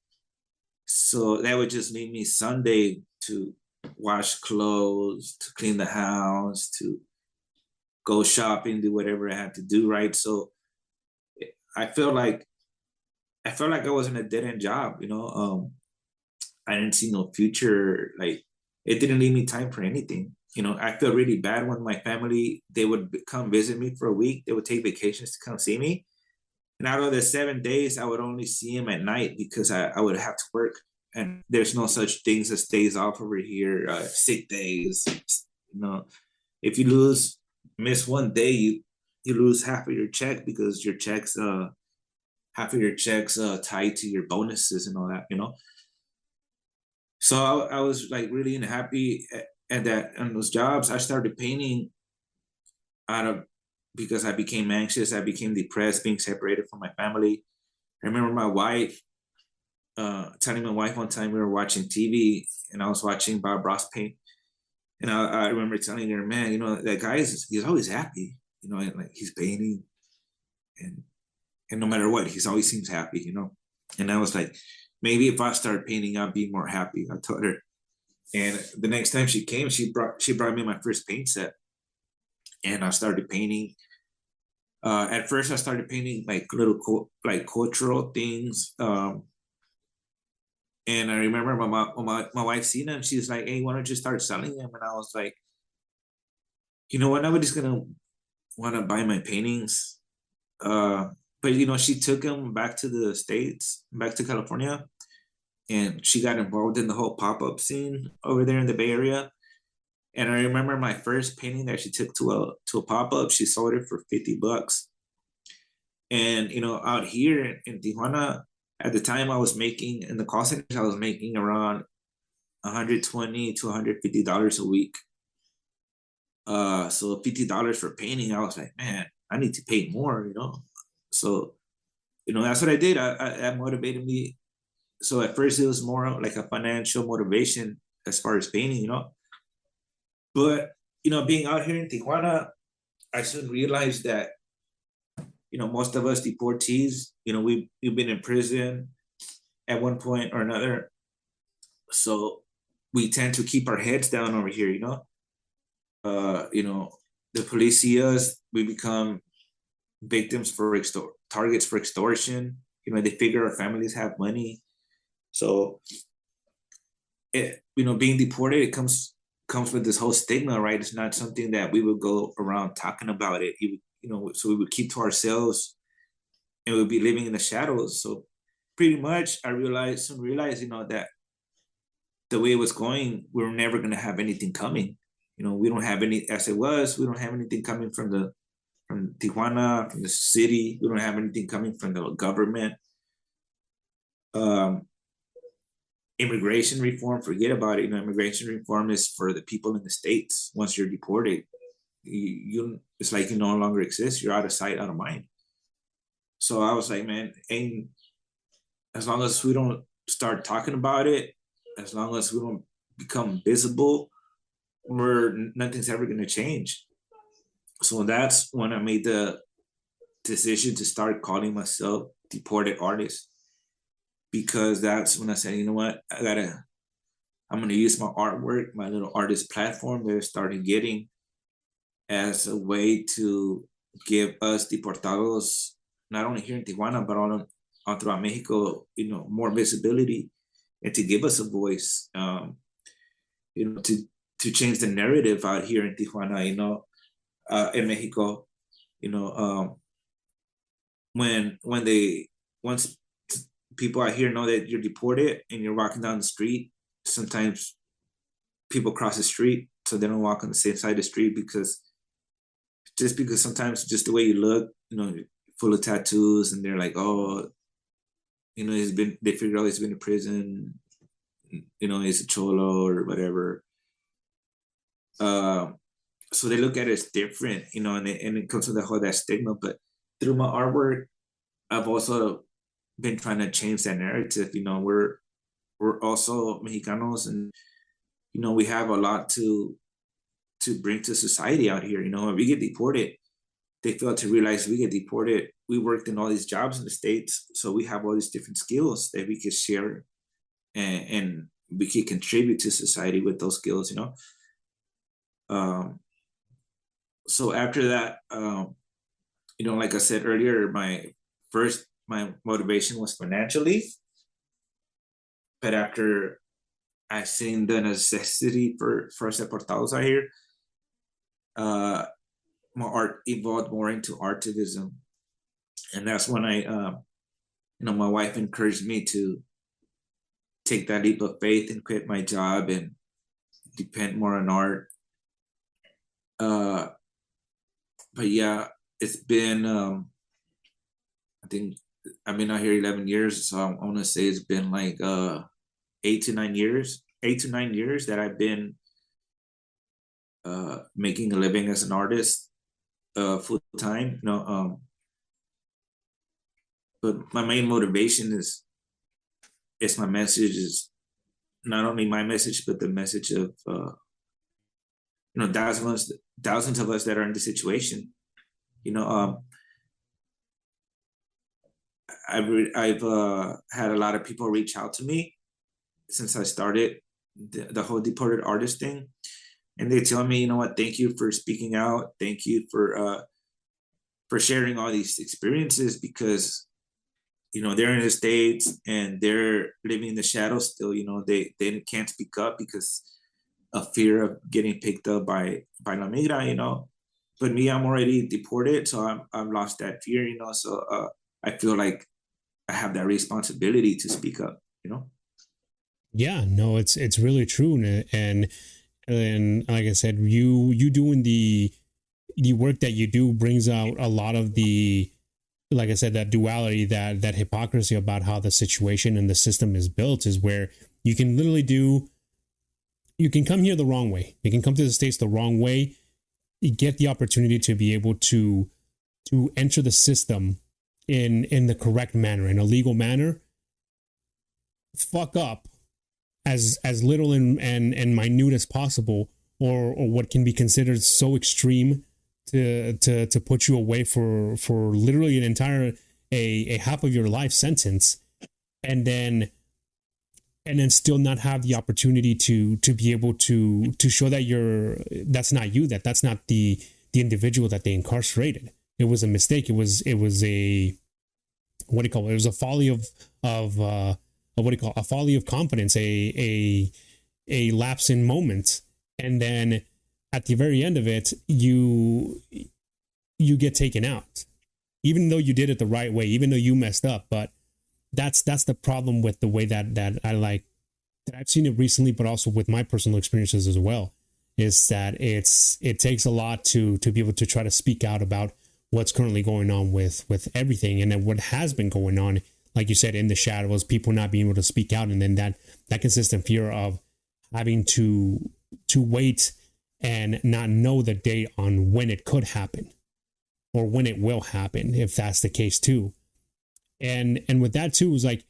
So that would just leave me Sunday to wash clothes, to clean the house, to go shopping, do whatever I had to do, right? So I felt like I was in a dead end job, I didn't see no future. Like, it didn't leave me time for anything. I felt really bad when my family, they would come visit me for a week. They would take vacations to come see me. And out of the 7 days, I would only see him at night because I would have to work. And there's no such things as days off over here, sick days. If you miss one day, you lose half of your check because your checks, half of your checks tied to your bonuses and all that, So I was like really unhappy at that, on those jobs. I started painting because I became anxious. I became depressed, being separated from my family. I remember my wife telling my wife one time we were watching TV and I was watching Bob Ross paint. And I remember telling her, man, that guy he's always happy, and like he's painting and no matter what, he always seems happy, And I was like, maybe if I start painting, I'll be more happy. I told her. And the next time she came, she brought me my first paint set. And I started painting. At first, I started painting like little cultural things. And I remember my wife seen them. She was like, hey, why don't you start selling them? And I was like, you know what? Nobody's going to want to buy my paintings. But, she took them back to the States, back to California. And she got involved in the whole pop-up scene over there in the Bay Area. And I remember my first painting that she took to a pop-up, she sold it for $50. And, out here in Tijuana, at the time I was making, in the call centers, I was making around $120 to $150 a week. So $50 for painting, I was like, man, I need to paint more, So, that's what I did. That motivated me. So at first it was more like a financial motivation as far as painting, But, being out here in Tijuana, I soon realized that, most of us deportees, we've been in prison at one point or another. So we tend to keep our heads down over here, The police see us, we become victims for targets for extortion. They figure our families have money. So, being deported, it comes with this whole stigma, right? It's not something that we would go around talking about it. So we would keep to ourselves and we would be living in the shadows. So pretty much I realized, that the way it was going, we were never going to have anything coming. We don't have any, as it was, we don't have anything coming from Tijuana, from the city. We don't have anything coming from the government. Immigration reform, forget about it. Immigration reform is for the people in the States. Once you're deported, it's like you no longer exist. You're out of sight, out of mind. So I was like, man, as long as we don't start talking about it, as long as we don't become visible, nothing's ever going to change. So that's when I made the decision to start calling myself deported artist, because that's when I said, you know what, I'm going to use my artwork, my little artist platform that I started getting, as a way to give us deportados, not only here in Tijuana, but all throughout Mexico, more visibility, and to give us a voice, to change the narrative out here in Tijuana, in Mexico, once people out here know that you're deported and you're walking down the street, sometimes people cross the street so they don't walk on the same side of the street, because sometimes just the way you look, full of tattoos, and they're like, oh, they figure out he's been in prison, he's a cholo or whatever. So they look at it as different, and it comes with that stigma. But through my artwork, I've also been trying to change that narrative. We're also Mexicanos, and we have a lot to bring to society out here. When we get deported, they fail to realize we get deported. We worked in all these jobs in the States, so we have all these different skills that we could share, and we could contribute to society with those skills. So after that, like I said earlier, my motivation was financially, but after I seen the necessity for deportados out here, my art evolved more into artivism, and that's when my wife encouraged me to take that leap of faith and quit my job and depend more on art. But yeah, it's been I think I've been out here 11 years, so I want to say it's been like 8 to 9 years that I've been making a living as an artist full time. But my main motivation is my message, is not only my message, but the message of thousands of us that are in the situation. I've had a lot of people reach out to me since I started the whole deported artist thing, and they tell me, thank you for speaking out, thank you for sharing all these experiences, because they're in the States and they're living in the shadows still. They can't speak up because of fear of getting picked up by La Migra. But me, I'm already deported, so I've lost that fear. So I feel like I have that responsibility to speak up. Yeah, no, it's really true, and like I said, you doing the work that you do brings out a lot of the, like I said, that duality, that hypocrisy about how the situation and the system is built, is where you can come here the wrong way. You can come to the States the wrong way. You get the opportunity to be able to enter the system in the correct manner, in a legal manner. Fuck up as little and minute as possible, or what can be considered so extreme to put you away for literally an entire a half of your life sentence, and then still not have the opportunity to be able to show that that's not you, that's not the individual that they incarcerated. It was a mistake. It was a, what do you call it? It was a folly of what do you call it? A folly of confidence, a lapse in moments, and then at the very end of it, you get taken out, even though you did it the right way, even though you messed up. But that's the problem with the way that I've seen it recently, but also with my personal experiences as well, is that it takes a lot to be able to try to speak out about what's currently going on with everything, and then what has been going on, like you said, in the shadows, people not being able to speak out, and then that consistent fear of having to wait and not know the date on when it could happen or when it will happen, if that's the case too. And with that too, is like,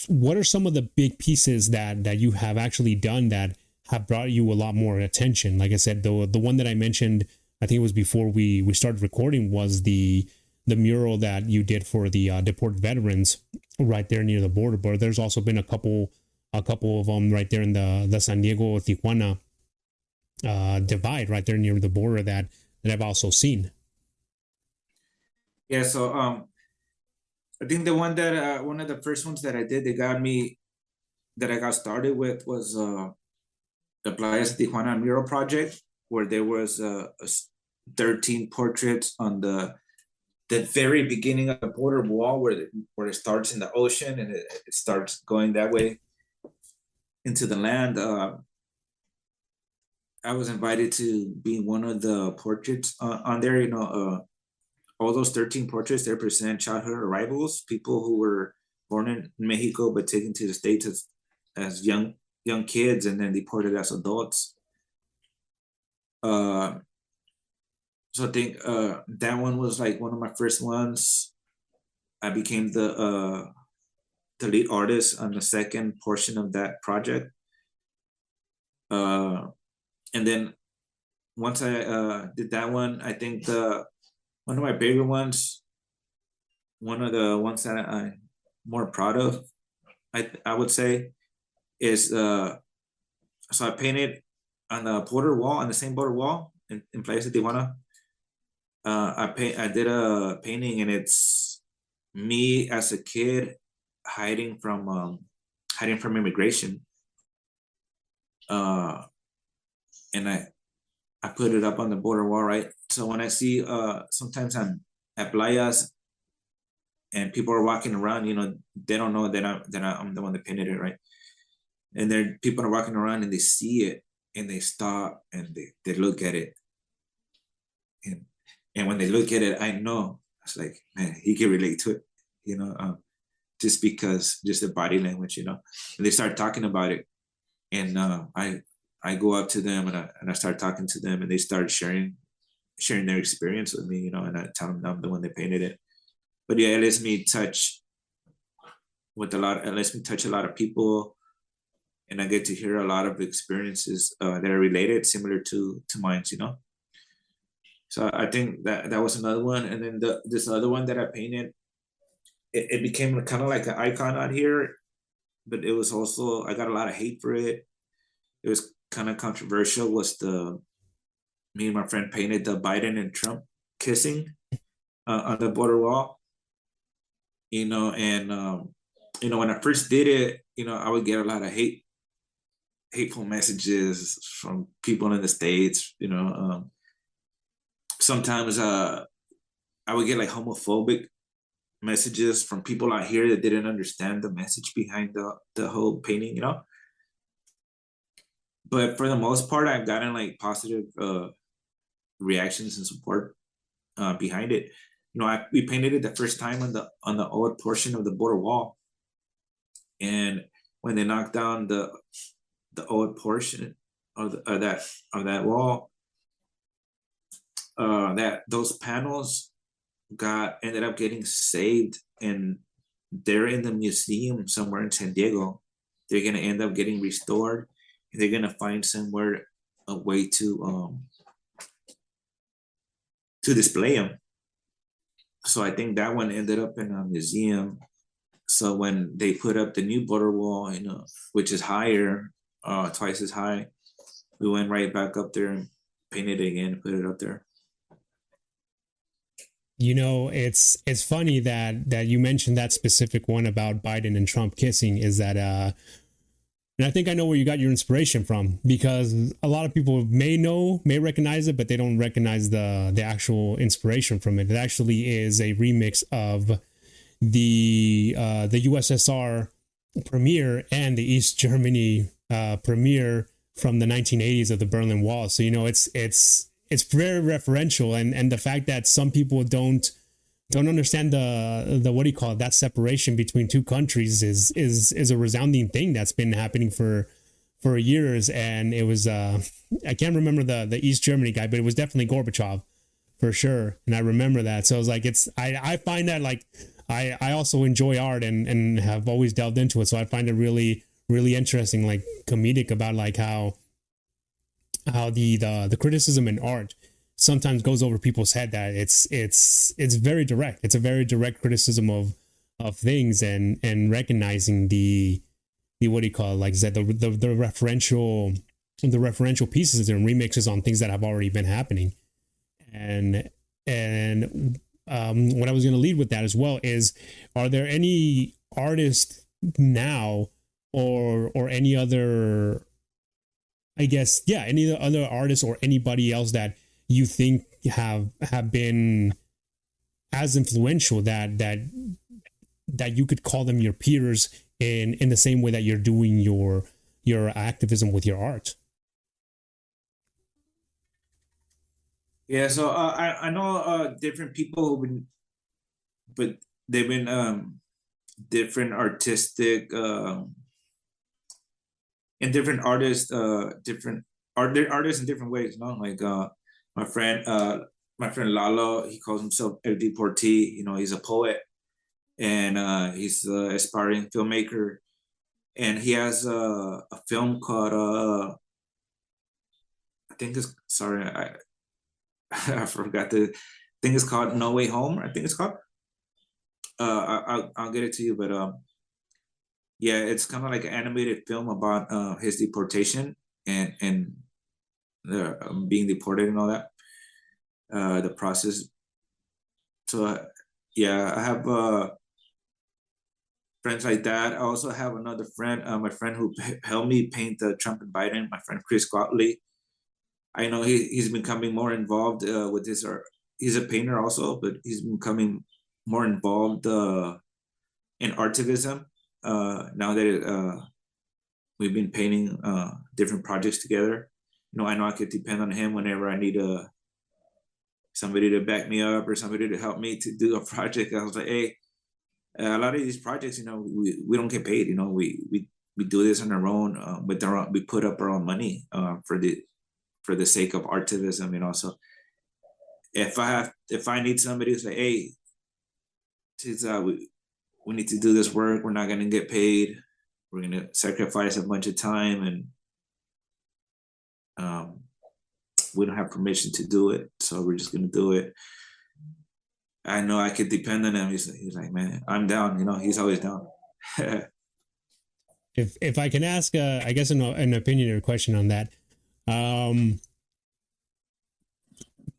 what are some of the big pieces that you have actually done that have brought you a lot more attention? Like I said, the one that I mentioned, I think it was before we started recording, was the mural that you did for the deported veterans right there near the border. But there's also been a couple of them right there in the San Diego Tijuana divide right there near the border that I've also seen. Yeah, so I think the one that one of the first ones that I did that got me that I got started with was the Playa Tijuana mural project, where there was 13 portraits on the very beginning of the border wall, where it starts in the ocean and it starts going that way into the land. I was invited to be one of the portraits on there. You know, all those 13 portraits, they represent childhood arrivals, people who were born in Mexico but taken to the States as young kids and then deported as adults. So I think that one was like one of my first ones. I became the lead artist on the second portion of that project. And then once I did that one, I think one of my bigger ones, one of the ones that I'm more proud of, I would say, is so I painted on the border wall, on the same border wall in Playa Tijuana. I did a painting, and it's me as a kid hiding from immigration. And I put it up on the border wall, right? So when I see sometimes I'm at playas and people are walking around, you know, they don't know that I'm the one that painted it, right? And then people are walking around and they see it and they stop and they look at it. And when they look at it, I know it's like, man, he can relate to it, you know, just the body language, you know. And they start talking about it, and I go up to them and I start talking to them, and they start sharing their experience with me, you know, and I tell them I'm the one that painted it. But yeah, it lets me touch a lot of people, and I get to hear a lot of experiences that are related, similar to mine, you know. So I think that was another one. And then this other one that I painted, it became kind of like an icon out here, but it was also, I got a lot of hate for it. It was kind of controversial. Me and my friend painted the Biden and Trump kissing on the border wall, you know. And you know, when I first did it, you know, I would get a lot of hateful messages from people in the States, you know. Sometimes I would get like homophobic messages from people out here that didn't understand the message behind the whole painting, you know. But for the most part, I've gotten like positive reactions and support behind it. You know, we painted it the first time on the old portion of the border wall, and when they knocked down the old portion of that wall, that those panels ended up getting saved, and they're in the museum somewhere in San Diego. They're gonna end up getting restored. They're gonna find somewhere a way to display them. So I think that one ended up in a museum. So when they put up the new border wall, you know, which is higher, twice as high, we went right back up there and painted it again, put it up there. You know, it's funny that you mentioned that specific one about Biden and Trump kissing. Is that and I think I know where you got your inspiration from, because a lot of people may recognize it, but they don't recognize the actual inspiration from it. It actually is a remix of the USSR premiere and the East Germany premiere from the 1980s of the Berlin Wall. So, you know, it's very referential, and the fact that some people don't understand the what do you call it, that separation between two countries is a resounding thing that's been happening for years. And it was I can't remember the East Germany guy, but it was definitely Gorbachev for sure, and I remember that. So I was like, I find that like I also enjoy art and have always delved into it. So I find it really, really interesting, like comedic about like how the criticism in art sometimes goes over people's head, that it's very direct. It's a very direct criticism of things, and recognizing the what do you call it, like I said, the referential pieces and remixes on things that have already been happening. And what I was going to lead with that as well is, are there any artists now or any other, I guess, yeah, any other artists or anybody else that you think have been as influential that you could call them your peers in the same way that you're doing your activism with your art? Yeah, so I know different people who've been, but they've been different artistic and different artists, different artists in different ways. You know, like my friend Lalo, he calls himself El Deportee. You know, he's a poet, and he's an aspiring filmmaker, and he has a film called I think it's, sorry, I forgot the thing. It's called No Way Home, I think it's called. I'll get it to you, but yeah, it's kind of like an animated film about his deportation and being deported and all that, the process. So yeah, I have friends like that. I also have another friend, my friend who helped me paint the Trump and Biden, my friend Chris Gottlieb. I know he's becoming more involved with his art. He's a painter also, but he's becoming more involved in artivism now that we've been painting different projects together. You know I could depend on him whenever I need somebody to back me up or somebody to help me to do a project. I was like, hey, a lot of these projects, you know, we don't get paid. You know, we do this on our own, with our own, we put up our own money for the sake of artivism, you know. So if I need somebody to say, hey, we need to do this work, we're not gonna get paid, we're gonna sacrifice a bunch of time, and we don't have permission to do it, so we're just gonna do it. I know I could depend on him. He's like, man, I'm down. You know, he's always down. If I can ask, I guess an opinion or a question on that.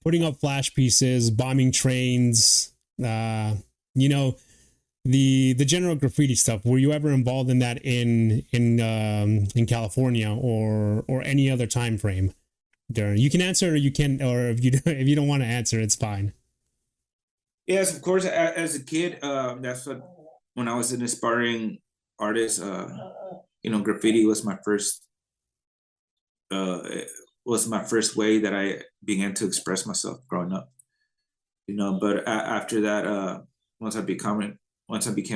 Putting up flash pieces, bombing trains, you know, the general graffiti stuff. Were you ever involved in that in California or any other time frame? During, you can answer, or you can, or if you don't want to answer, it's fine. Yes, of course. As a kid, that's what, when I was an aspiring artist, you know, graffiti was my first way that I began to express myself growing up. You know, but after that, once I became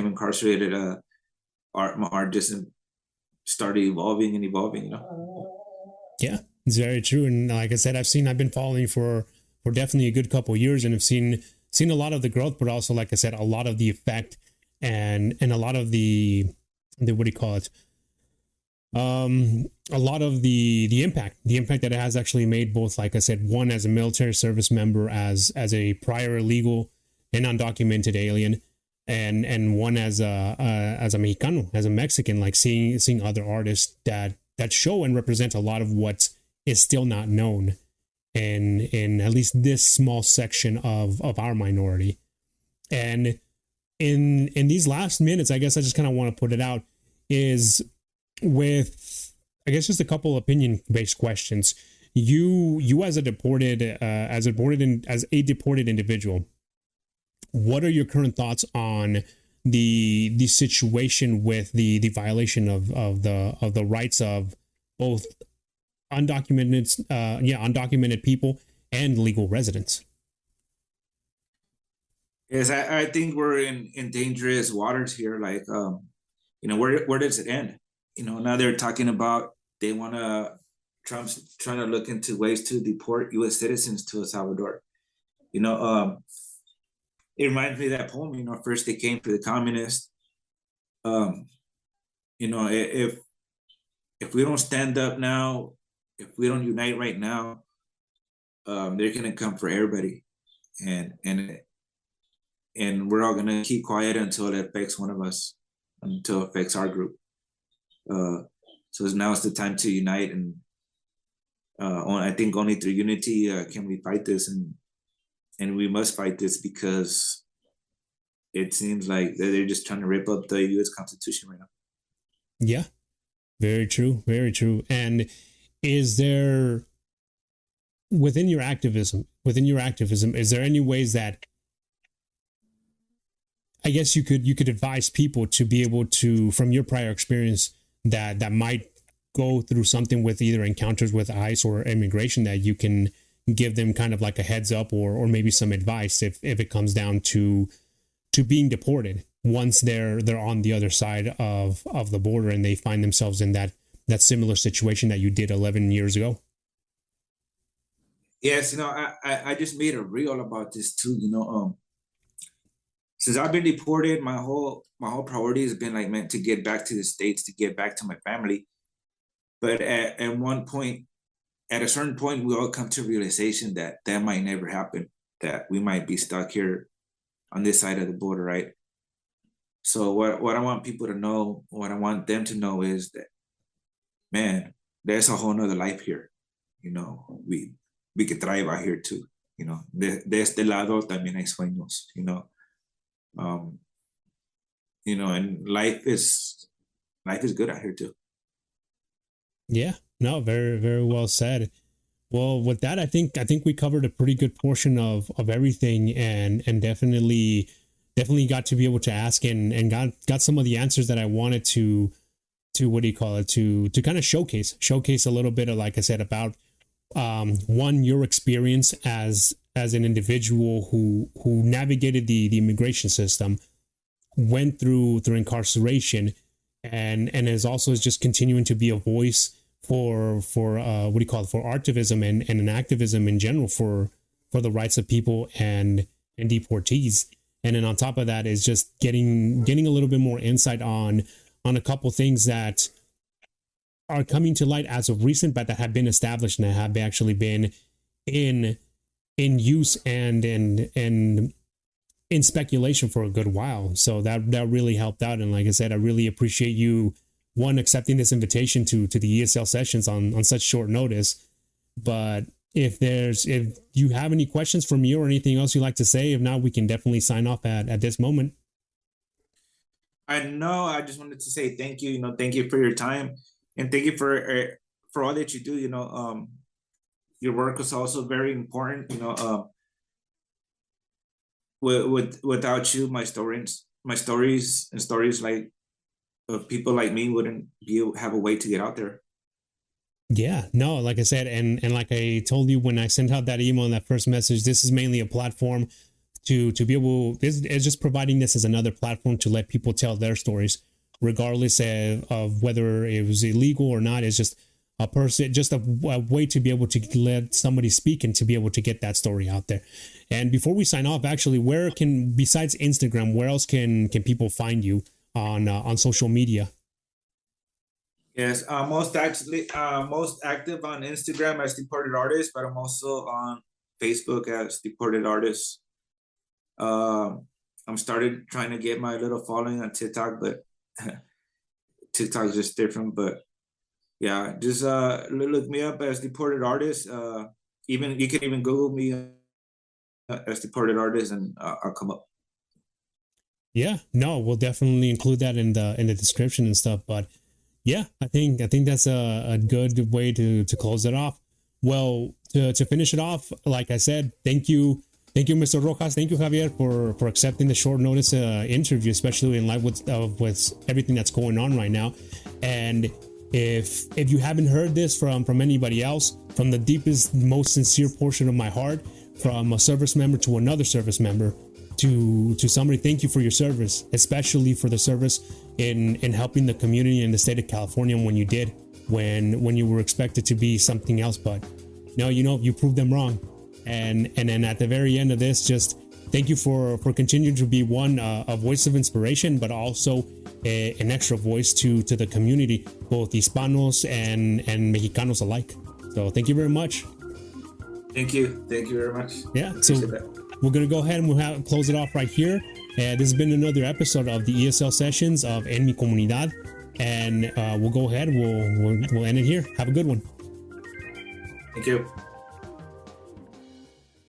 incarcerated, my art just started evolving and evolving. You know. Yeah, it's very true. And like I said, I've been following you for definitely a good couple of years, and have seen a lot of the growth, but also, like I said, a lot of the effect and a lot of the what do you call it? A lot of the impact that it has actually made, both, like I said, one as a military service member, as a prior illegal and undocumented alien, and one as a Mexicano, as a Mexican, like seeing other artists that show and represent a lot of what is still not known in at least this small section of our minority. And in these last minutes, I guess I just kind of want to put it out, is with, I guess, just a couple opinion based questions. You as a deported individual, what are your current thoughts on the situation with the violation of the rights of both undocumented people and legal residents? Yes, I think we're in dangerous waters here. Like, you know, where does it end? You know, now they're talking about Trump's trying to look into ways to deport U.S. citizens to El Salvador. You know, it reminds me of that poem, first they came for the communists. If we don't stand up now, if we don't unite right now, they're gonna come for everybody, and we're all gonna keep quiet until it affects one of us, until it affects our group. So now it's the time to unite, and I think only through unity can we fight this, and we must fight this because it seems like they're just trying to rip up the U.S. Constitution right now. Yeah, very true, very true. And is there, within your activism, is there any ways that I guess you could advise people to be able to, from your prior experience, that might go through something with either encounters with ICE or immigration, that you can give them kind of like a heads up or maybe some advice if it comes down to being deported once they're on the other side of the border and they find themselves in that similar situation that you did 11 years ago? Yes, I just made a reel about this too. Since I've been deported, my whole priority has been like meant to get back to the States, to get back to my family. But at a certain point, we all come to realization that might never happen, that we might be stuck here on this side of the border, right? So what I want people to know, what I want them to know is that, man, there's a whole nother life here. We could thrive out here too. De este lado también hay sueños, and life is good out here too. Yeah, no, very, very well said. Well, with that, I think we covered a pretty good portion of everything, and definitely got to be able to ask and got some of the answers that I wanted to what do you call it, to kind of showcase a little bit of, like I said, about one, your experience as an individual who navigated the immigration system, went through incarceration, and is also just continuing to be a voice for what do you call it, for activism and an activism in general for the rights of people and deportees. And then on top of that is just getting a little bit more insight on a couple things that are coming to light as of recent, but that have been established and have actually been in use and in speculation for a good while. So that really helped out. And like I said, I really appreciate you, one, accepting this invitation to the ESL sessions on such short notice. But if you have any questions for me or anything else you'd like to say, if not, we can definitely sign off at this moment. I know. I just wanted to say thank you. Thank you for your time, and thank you for all that you do. Your work is also very important. Without you, my stories and stories like of people like me wouldn't have a way to get out there. Yeah, no, like I said, and like I told you when I sent out that email and that first message, this is mainly a platform to be able, it's just providing this as another platform to let people tell their stories, regardless of whether it was illegal or not. It's just a way to be able to let somebody speak and to be able to get that story out there. And before we sign off, actually, besides Instagram, where else can people find you on social media? Yes, most active on Instagram as Deported Artist, but I'm also on Facebook as Deported Artist. I'm started trying to get my little following on TikTok, but TikTok is just different. But yeah, just look me up as Deported Artist. Even you can even Google me as Deported Artist, and I'll come up. Yeah, no, we'll definitely include that in the description and stuff. But yeah, I think that's a good way to close it off. Well, to finish it off, like I said, thank you, Mr. Rojas. Thank you, Javier, for accepting the short notice interview, especially in light with everything that's going on right now. And if you haven't heard this from anybody else, from the deepest, most sincere portion of my heart, from a service member to another service member, to somebody, thank you for your service, especially for the service in helping the community in the state of California when you did, when you were expected to be something else, but no, you proved them wrong. And then at the very end of this, just thank you for continuing to be a voice of inspiration, but also an extra voice to the community, both Hispanos and Mexicanos alike. So thank you very much. Thank you very much. Yeah, so we're going to go ahead and we'll close it off right here. This has been another episode of the ESL sessions of En Mi Comunidad, and we'll go ahead, we'll end it here. Have a good one. Thank you.